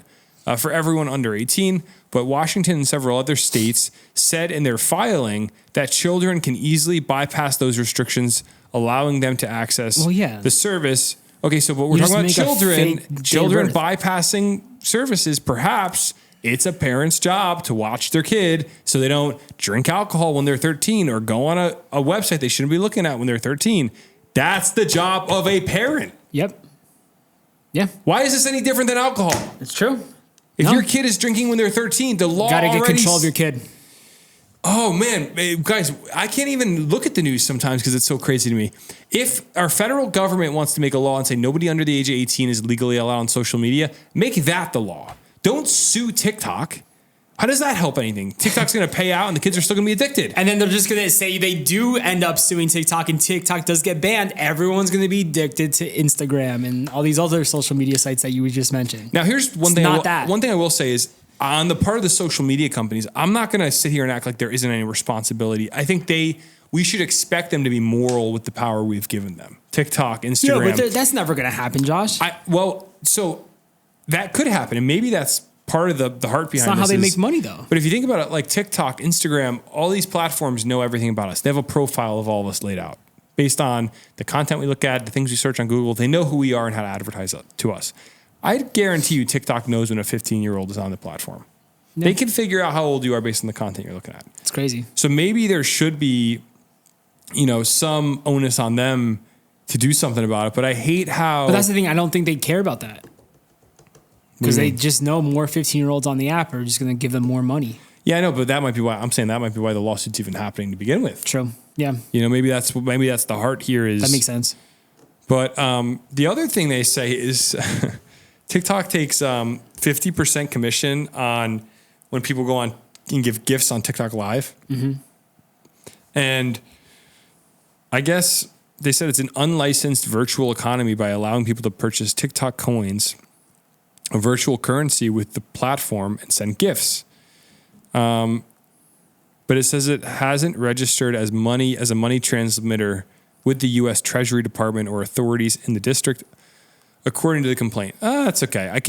for everyone under 18, but Washington and several other states said in their filing that children can easily bypass those restrictions, allowing them to access the service. Okay, so but we're talking about children bypassing services. Perhaps it's a parent's job to watch their kid so they don't drink alcohol when they're 13 or go on a website they shouldn't be looking at when they're 13. That's the job of a parent. Yep. Yeah. Why is this any different than alcohol? It's true. If your kid is drinking when they're 13, the law gotta get already control of your kid. Oh man, guys, I can't even look at the news sometimes because it's so crazy to me. If our federal government wants to make a law and say nobody under the age of 18 is legally allowed on social media, make that the law. Don't sue TikTok. How does that help anything? TikTok's going to pay out and the kids are still going to be addicted. And then they're just going to say they do end up suing TikTok and TikTok does get banned. Everyone's going to be addicted to Instagram and all these other social media sites that you just mentioned. Now, here's one thing. One thing I will say is on the part of the social media companies, I'm not going to sit here and act like there isn't any responsibility. I think we should expect them to be moral with the power we've given them. TikTok, Instagram. Yeah, but that's never going to happen, Josh. So that could happen. And maybe that's part of the heart behind this. It's not how they make money, though. But if you think about it, like TikTok, Instagram, all these platforms know everything about us. They have a profile of all of us laid out based on the content we look at, the things we search on Google. They know who we are and how to advertise to us. I guarantee you TikTok knows when a 15-year-old is on the platform. Yeah. They can figure out how old you are based on the content you're looking at. It's crazy. So maybe there should be, some onus on them to do something about it. But I hate how... But that's the thing. I don't think they care about that. Because they just know more 15-year-olds on the app are just going to give them more money. Yeah, I know, but that might be why the lawsuit's even happening to begin with. True. Yeah. Maybe that's the heart here is. That makes sense. But the other thing they say is TikTok takes 50% commission on when people go on and give gifts on TikTok Live. Mm-hmm. And I guess they said it's an unlicensed virtual economy by allowing people to purchase TikTok coins, a virtual currency with the platform, and send gifts. But it says it hasn't registered as a money transmitter with the U.S. Treasury Department or authorities in the district, according to the complaint. That's okay.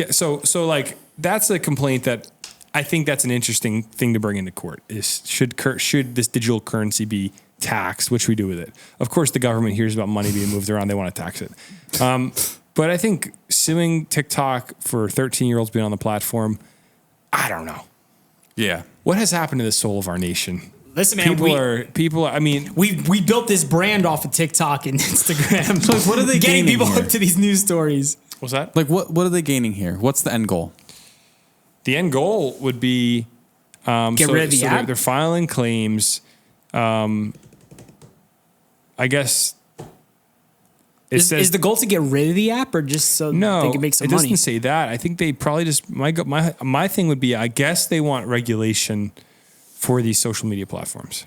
That's a complaint that I think that's an interesting thing to bring into court. Is should this digital currency be taxed, which we do with it? Of course, the government hears about money being moved around; they want to tax it. But I think suing TikTok for 13-year-olds being on the platform, I don't know. Yeah. What has happened to the soul of our nation? Listen, man, we built this brand off of TikTok and Instagram. So what are they getting people here? hooked to these news stories? What's that? Like, what are they gaining here? What's the end goal? The end goal would be Get rid of the app? They're filing claims. I guess is the goal to get rid of the app or just so they can make some it money? doesn't say that. I think they probably just my thing would be I guess they want regulation for these social media platforms.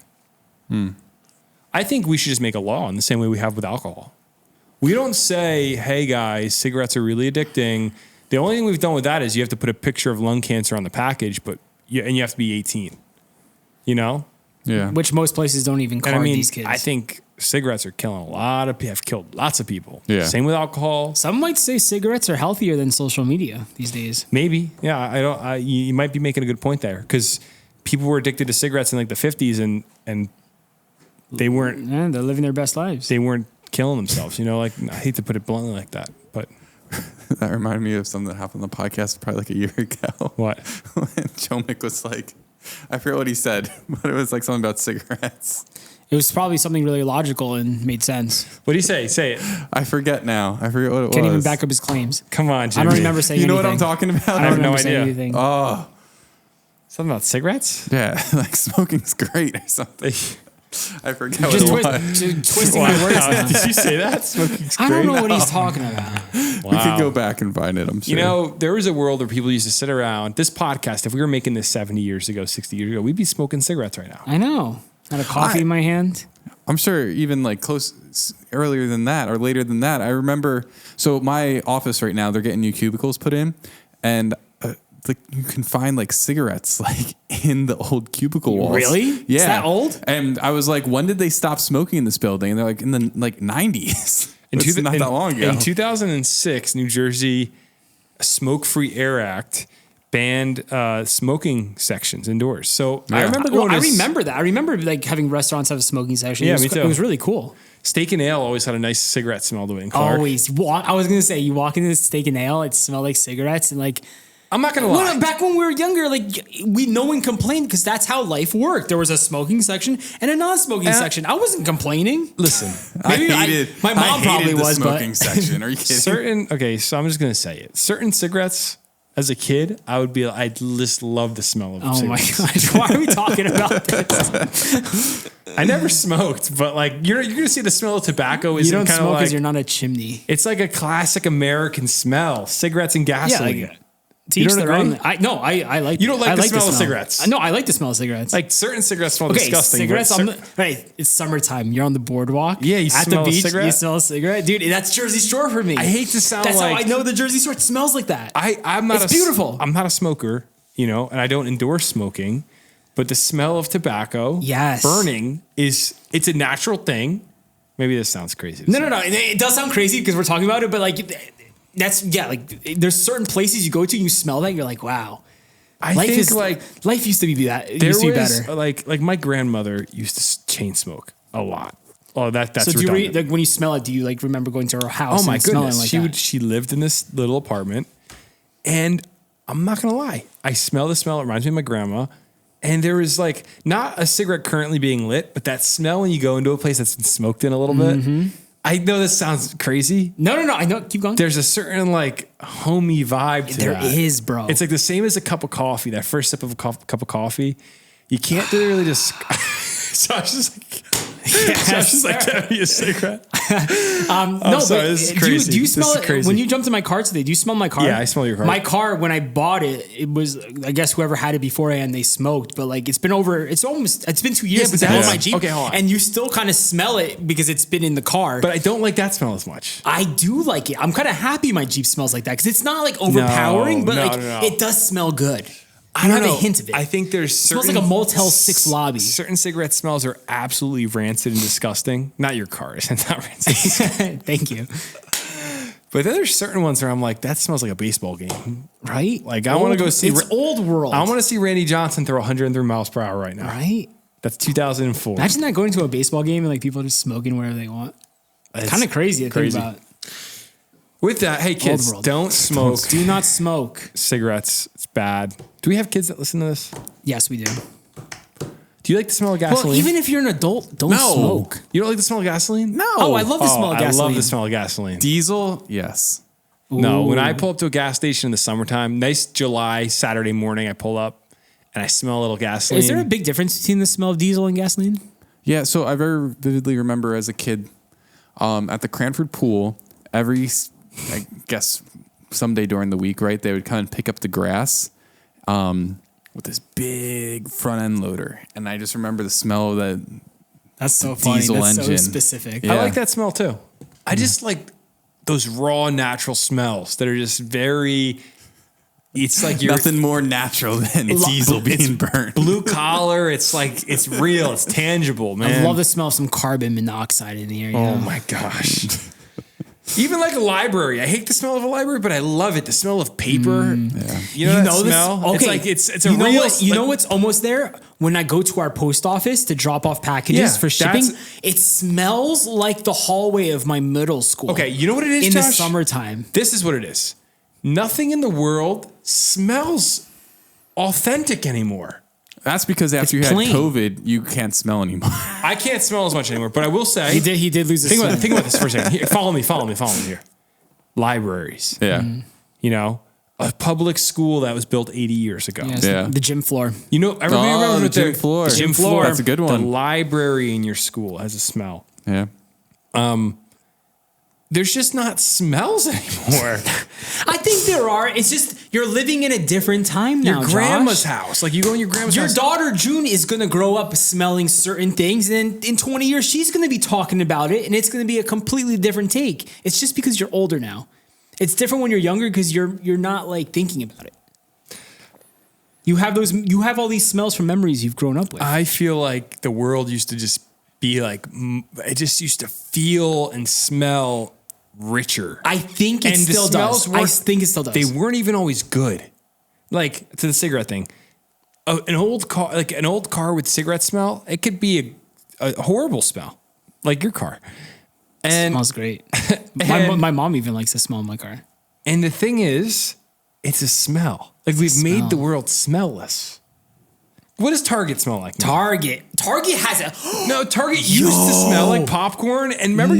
I think we should just make a law in the same way we have with alcohol. We don't say, hey guys, cigarettes are really addicting. The only thing we've done with that is you have to put a picture of lung cancer on the package, and you have to be 18. You know? Yeah. Which most places don't even card these kids. I think cigarettes are killing have killed lots of people. Yeah. Same with alcohol. Some might say cigarettes are healthier than social media these days. Maybe. Yeah. You might be making a good point there because people were addicted to cigarettes in like the 50s and they weren't. Yeah, they're living their best lives. They weren't killing themselves. You know, like I hate to put it bluntly like that, but. That reminded me of something that happened on the podcast probably like a year ago. What? When Joe Mick was like, I forget what he said, but it was like something about cigarettes. It was probably something really logical and made sense. What do you say? Say it. I forget now. I forget what it was. Can't even back up his claims. Come on, Jimmy. I don't remember saying anything. You know what I'm talking about? I have no saying idea. anything. Oh, Something about cigarettes? yeah. Like smoking's great or something. I forget what Just it was. twisting my words now. Did you say that? Smoking's I don't great? know what he's talking about. We could go back and find it, I'm sure. You know, there was a world where people used to sit around. This podcast, if we were making this 70 years ago, 60 years ago, we'd be smoking cigarettes right now. I know. Had a coffee in my hand. I'm sure even like earlier than that or later than that. I remember, so my office right now, they're getting new cubicles put in and like you can find like cigarettes like in the old cubicle walls. Really? Yeah. Is that old? And I was like, when did they stop smoking in this building? And they're like in the 90s. It's not that long ago. In 2006, New Jersey Smoke-Free Air Act banned smoking sections indoors. So I remember going I remember that. I remember like having restaurants have a smoking section. Yeah, it was, me too. It was really cool. Steak and Ale always had a nice cigarette smell to it in Clark. Always. I was going to say, you walk into Steak and Ale, it smelled like cigarettes and like... I'm not going to lie. Back when we were younger, like no one complained because that's how life worked. There was a smoking section and a non-smoking section. I wasn't complaining. Listen, My mom probably was, the smoking section. Are you kidding? So I'm just going to say it. Certain cigarettes, as a kid, I'd just love the smell of Oh my cigarettes. gosh, why are we talking about this? I never smoked, but like you're going to see the smell of tobacco You isn't don't kind of smoke like, because you're not a chimney. it's like a classic American smell, cigarettes and gasoline. Yeah, teach don't their agree? own. I like. You don't like I the smell of cigarettes? No, I like the smell of cigarettes. Like certain cigarettes smell disgusting. Cigarettes. but Right, it's summertime. You're on the boardwalk. Yeah, you at smell the a beach. cigarette? You smell a cigarette, dude. That's Jersey Shore for me. I hate to sound That's like how I know the Jersey Shore smells like that. I'm not. It's beautiful. I'm not a smoker, and I don't endorse smoking. But the smell of tobacco, Yes. burning it's a natural thing. Maybe this sounds crazy. No. It does sound crazy because we're talking about it, but like. There's certain places you go to and you smell that and you're like, wow. Life used to be that. It used to be better. Like my grandmother used to chain smoke a lot. Oh, that's So redundant. when you smell it, do you like remember going to her house? Oh my and smelling goodness. like that? She lived in this little apartment, and I'm not gonna lie, I smell the smell. It reminds me of my grandma. And there is like not a cigarette currently being lit, but that smell when you go into a place that's been smoked in a little bit. I know this sounds crazy. No. I know. Keep going. There's a certain like homey vibe to There that. is, bro. It's like the same as a cup of coffee. That first sip of a cup of coffee, you can't really just. So I was just like, "Get me a cigarette." No, sorry, but this is crazy. Do you This smell is it crazy. when you jumped in my car today? Do you smell my car? Yeah, I smell your car. My car, when I bought it, it was, I guess whoever had it beforehand, they smoked, but like it's been 2 years since I owned my Jeep. Okay, hold on. And you still kind of smell it because it's been in the car. But I don't like that smell as much. I do like it. I'm kind of happy my Jeep smells like that because it's not like overpowering, but no. it does smell good. I don't have know. a hint of it. I think there's It smells like a Motel 6 lobby. Certain cigarette smells are absolutely rancid and disgusting. Not your car, it's not rancid. Thank you. But then there's certain ones where I'm like, that smells like a baseball game. Right? Like I want to go see. It's old world. I want to see Randy Johnson throw 103 miles per hour right now. Right? That's 2004. Imagine that going to a baseball game and like people just smoking wherever they want. It's Kind of crazy to crazy. think about. With that, hey kids, world. don't smoke Do not smoke. cigarettes. It's bad. Do we have kids that listen to this? Yes, we do. Do you like the smell of gasoline? Well, even if you're an adult, don't smoke. You don't like the smell of gasoline? No. Oh, I love the smell of gasoline. I love the smell of gasoline. Diesel? Yes. No, when I pull up to a gas station in the summertime, nice July Saturday morning, I pull up and I smell a little gasoline. Is there a big difference between the smell of diesel and gasoline? Yeah, so I very vividly remember as a kid at the Cranford pool, I guess someday during the week, right, they would come and pick up the grass with this big front end loader. And I just remember the smell of that. That's so funny. Diesel That's engine. so specific. Yeah. I like that smell too. I just like those raw natural smells that are just very, it's like you're nothing more natural than diesel being burned. blue collar. It's like, it's real. It's tangible, man. I love the smell of some carbon monoxide in the air. Oh my gosh. Even like a library. I hate the smell of a library, but I love it. The smell of paper. Yeah. You know that smell? Okay. It's a real... You know what's almost there? When I go to our post office to drop off packages for shipping, it smells like the hallway of my middle school. Okay, you know what it is, in Josh? the summertime. This is what it is. Nothing in the world smells authentic anymore. That's because after you had COVID, you can't smell anymore. I can't smell as much anymore, but I will say... He did lose his smell. Think about this for a second. Here, follow me here. Libraries. Yeah. You know, a public school that was built 80 years ago. Yes, Yeah. the gym floor. You know, everybody remembers the what gym floor. The gym floor. That's a good one. The library in your school has a smell. Yeah. There's just not smells anymore. I think there are. It's just you're living in a different time now. Your grandma's Josh. house. Like you go in your grandma's Your house. daughter June is gonna grow up smelling certain things, and then in 20 years she's gonna be talking about it, and it's gonna be a completely different take. It's just because you're older now. It's different when you're younger because you're not like thinking about it. You have all these smells from memories you've grown up with. I feel like the world used to just be like, it just used to feel and smell richer. I think it still does. I think it still does. They weren't even always good. Like to the cigarette thing, an old car with cigarette smell, it could be a horrible smell, like your car. And it smells great. My mom even likes the smell of my car. And the thing is, it's a smell. Like we've made the world smellless. What does Target smell like? Target has a no. Target used to smell like popcorn. And remember,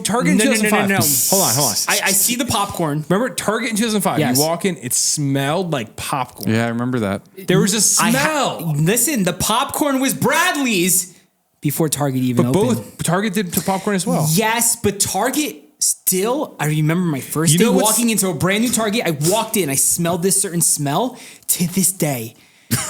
Target in 2005. No. Hold on. I see the popcorn. Remember Target in 2005? Yes. You walk in, it smelled like popcorn. Yeah, I remember that. There was a smell. Listen, the popcorn was Bradley's before Target even opened. Both Target did to popcorn as well. Yes, but Target still. I remember my first day walking into a brand new Target. I walked in, I smelled this certain smell. To this day,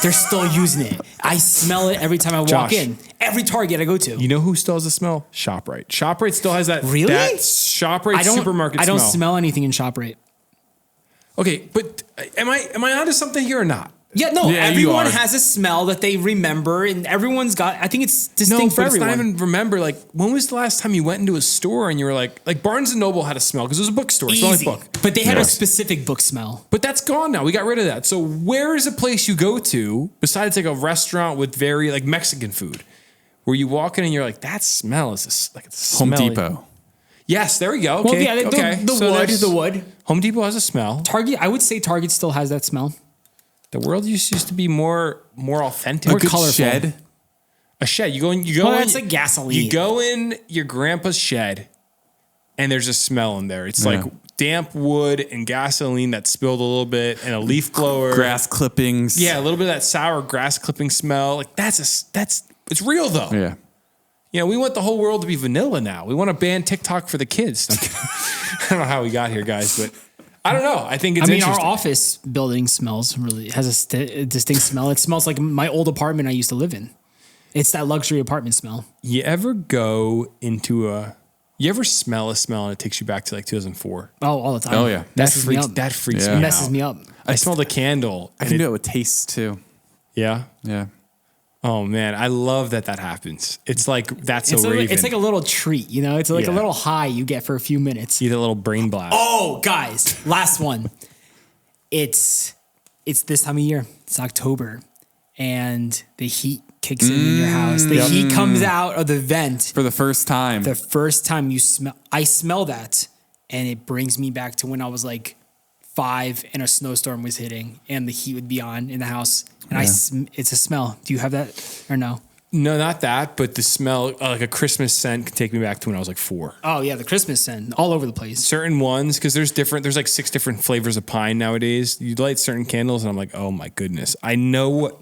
they're still using it. I smell it every time I walk in. Every Target I go to. You know who still has the smell? ShopRite. ShopRite still has that. Really? That ShopRite supermarket smell. I don't smell anything in ShopRite. Okay, but am I onto something here or not? Yeah, no. Yeah, everyone has a smell that they remember, and everyone's got. I think it's distinct for everyone. It's not even remember. Like, when was the last time you went into a store and you were like Barnes and Noble had a smell because it was a bookstore. It's Easy. not like book. But they had a specific book smell. But that's gone now. We got rid of that. So where is a place you go to besides like a restaurant with very like Mexican food, where you walk in and you're like, that smell is like it's Home smelly. Depot. Yes, there we go. Okay, Well, yeah, okay. the wood. Home Depot has a smell. Target, I would say Target still has that smell. The world used to be more authentic, More Good colorful. shed. A shed. You go in. Well, that's like gasoline. You go in your grandpa's shed, and there's a smell in there. It's like damp wood and gasoline that spilled a little bit, and a leaf blower, Grass clippings. Yeah, a little bit of that sour grass clipping smell. Like it's real though. Yeah. You know, we want the whole world to be vanilla now. We want to ban TikTok for the kids. I don't know how we got here, guys, but I don't know. I think it's our interesting. office building has a distinct smell. It smells like my old apartment I used to live in. It's that luxury apartment smell. You ever smell a smell and it takes you back to like 2004? Oh, all the time. Oh, yeah. That freaks me out. Messes me up. I smell the candle. I can do it with taste too. Yeah. Yeah. Oh man, I love that happens. It's like that's a raven. It's like a little treat, you know. It's like a little high you get for a few minutes. You get a little brain blast. Oh, guys, last one. It's this time of year. It's October, and the heat kicks in your house. The heat comes out of the vent For the first time. the first time I smell that, and it brings me back to when I was like 5 and a snowstorm was hitting, and the heat would be on in the house. And it's a smell. Do you have that or no? No, not that, but the smell, like a Christmas scent, could take me back to when I was like 4. Oh yeah, the Christmas scent all over the place. Certain ones, because there's like 6 different flavors of pine nowadays. You light certain candles, and I'm like, oh my goodness, I know what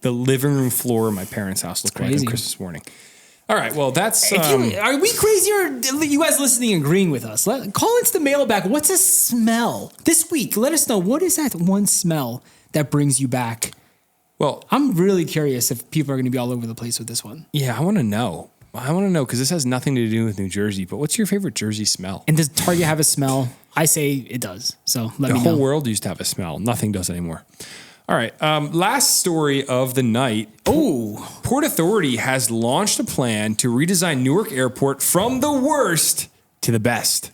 the living room floor of my parents' house looked like on Christmas morning. All right, well that's. Are we crazy, or you guys listening agreeing with us? Call into the mailbag. What's a smell this week? Let us know, what is that one smell that brings you back. Well, I'm really curious if people are going to be all over the place with this one. Yeah, I want to know. Because this has nothing to do with New Jersey. But what's your favorite Jersey smell? And does Target have a smell? I say it does. So let me know. The whole world used to have a smell. Nothing does anymore. All right. Last story of the night. Oh, Port Authority has launched a plan to redesign Newark Airport from the worst to the best.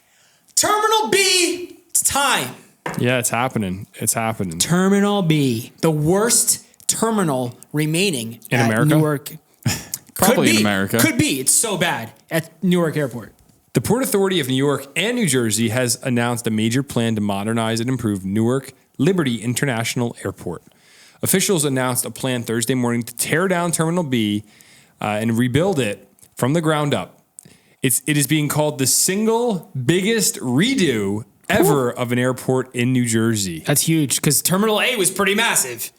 Terminal B, it's time. Yeah, it's happening. It's happening. Terminal B, the worst terminal remaining in at America? Newark. Probably in America. Could be. It's so bad at Newark Airport. The Port Authority of New York and New Jersey has announced a major plan to modernize and improve Newark Liberty International Airport. Officials announced a plan Thursday morning to tear down Terminal B and rebuild it from the ground up. It is being called the single biggest redo ever of an airport in New Jersey. That's huge because Terminal A was pretty massive.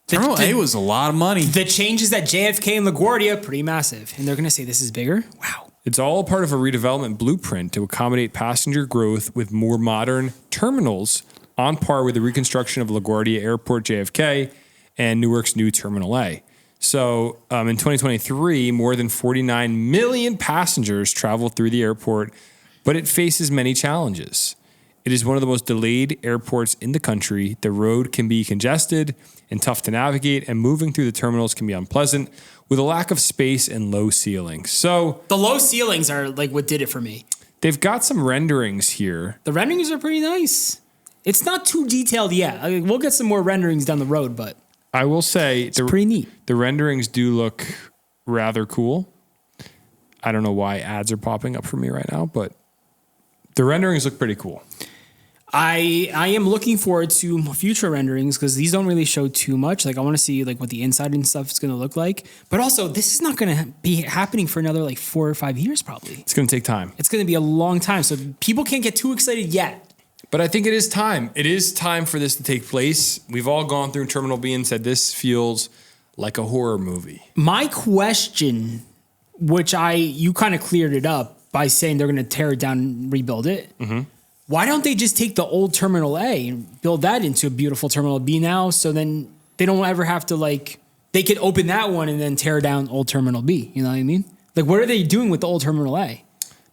Terminal A was a lot of money. The changes at JFK and LaGuardia, pretty massive. And they're going to say this is bigger? Wow. It's all part of a redevelopment blueprint to accommodate passenger growth with more modern terminals on par with the reconstruction of LaGuardia Airport JFK and Newark's new Terminal A. So in 2023, more than 49 million passengers traveled through the airport, but it faces many challenges. It is one of the most delayed airports in the country. The road can be congested and tough to navigate, and moving through the terminals can be unpleasant with a lack of space and low ceilings. So the low ceilings are like what did it for me. They've got some renderings here. The renderings are pretty nice. It's not too detailed yet. I mean, we'll get some more renderings down the road, but I will say it's pretty neat. The renderings do look rather cool. I don't know why ads are popping up for me right now, but the renderings look pretty cool. I am looking forward to future renderings because these don't really show too much. Like I want to see like what the inside and stuff is going to look like. But also, this is not going to be happening for another like 4 or 5 years probably. It's going to take time. It's going to be a long time. So people can't get too excited yet. But I think it is time. It is time for this to take place. We've all gone through Terminal B and said this feels like a horror movie. My question, which you kind of cleared it up by saying they're going to tear it down and rebuild it. Mm-hmm. Why don't they just take the old Terminal A and build that into a beautiful Terminal B now? So then they don't ever have to they could open that one and then tear down old Terminal B. You know what I mean? Like, what are they doing with the old Terminal A?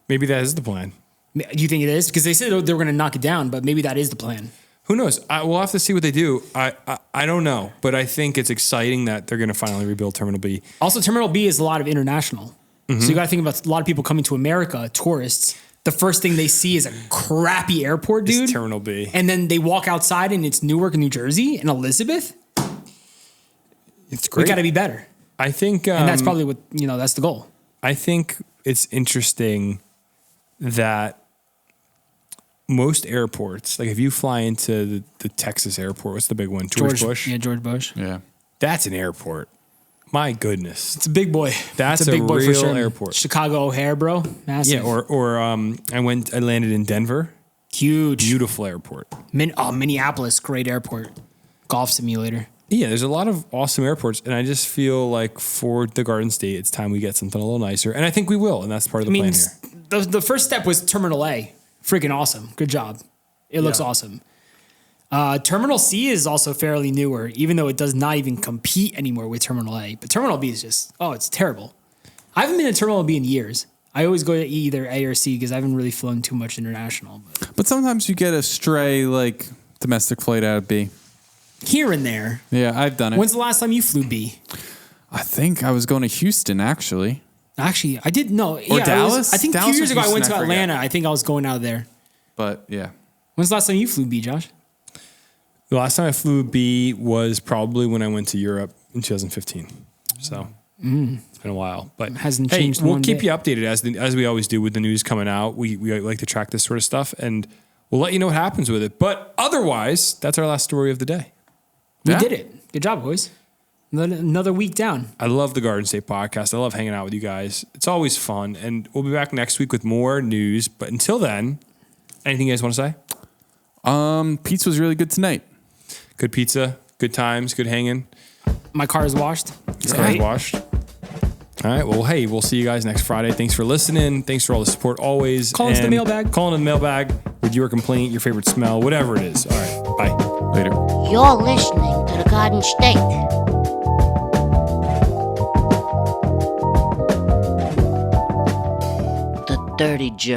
Maybe that is the plan. Do you think it is? Because they said they were going to knock it down, but maybe that is the plan. Who knows? We'll have to see what they do. I don't know, but I think it's exciting that they're going to finally rebuild Terminal B. Also, Terminal B is a lot of international. Mm-hmm. So you got to think about a lot of people coming to America, tourists. The first thing they see is a crappy airport, dude. It's Terminal B. And then they walk outside and it's Newark, New Jersey, and Elizabeth. It's great. We got to be better. I think... and that's probably what, that's the goal. I think it's interesting that most airports, like if you fly into the Texas airport, what's the big one? George Bush? Yeah, George Bush. Yeah. That's an airport. My goodness. It's a big boy. That's a big boy real for sure. Airport. Chicago O'Hare, bro. Massive. Yeah, or I landed in Denver. Huge. Beautiful airport. Minneapolis, great airport. Golf simulator. Yeah, there's a lot of awesome airports, and I just feel like for the Garden State, it's time we get something a little nicer, and I think we will, and that's part of the plan here. The first step was Terminal A. Freaking awesome. Good job. It looks awesome. Terminal C is also fairly newer, even though it does not even compete anymore with Terminal A. But Terminal B is just, it's terrible. I haven't been to Terminal B in years. I always go to either A or C because I haven't really flown too much international. But sometimes you get a stray, domestic flight out of B. Here and there. Yeah, I've done it. When's the last time you flew B? I think I was going to Houston, actually. Actually, I did no. Or Dallas? I think Dallas a few years ago I went to Atlanta. Forget. I think I was going out of there. But, yeah. When's the last time you flew B, Josh? The last time I flew B was probably when I went to Europe in 2015. So it's been a while, but it hasn't changed. We'll keep you updated as we always do with the news coming out. We like to track this sort of stuff, and we'll let you know what happens with it. But otherwise, that's our last story of the day. We did it. Good job, boys. Another week down. I love the Garden State podcast. I love hanging out with you guys. It's always fun. And we'll be back next week with more news. But until then, anything you guys want to say? Pizza was really good tonight. Good pizza, good times, good hanging. My car is washed. Your car is washed. All right. Well, hey, we'll see you guys next Friday. Thanks for listening. Thanks for all the support always. Call us the mailbag. Call in the mailbag with your complaint, your favorite smell, whatever it is. All right. Bye. Later. You're listening to the Garden State. The Dirty Jerk.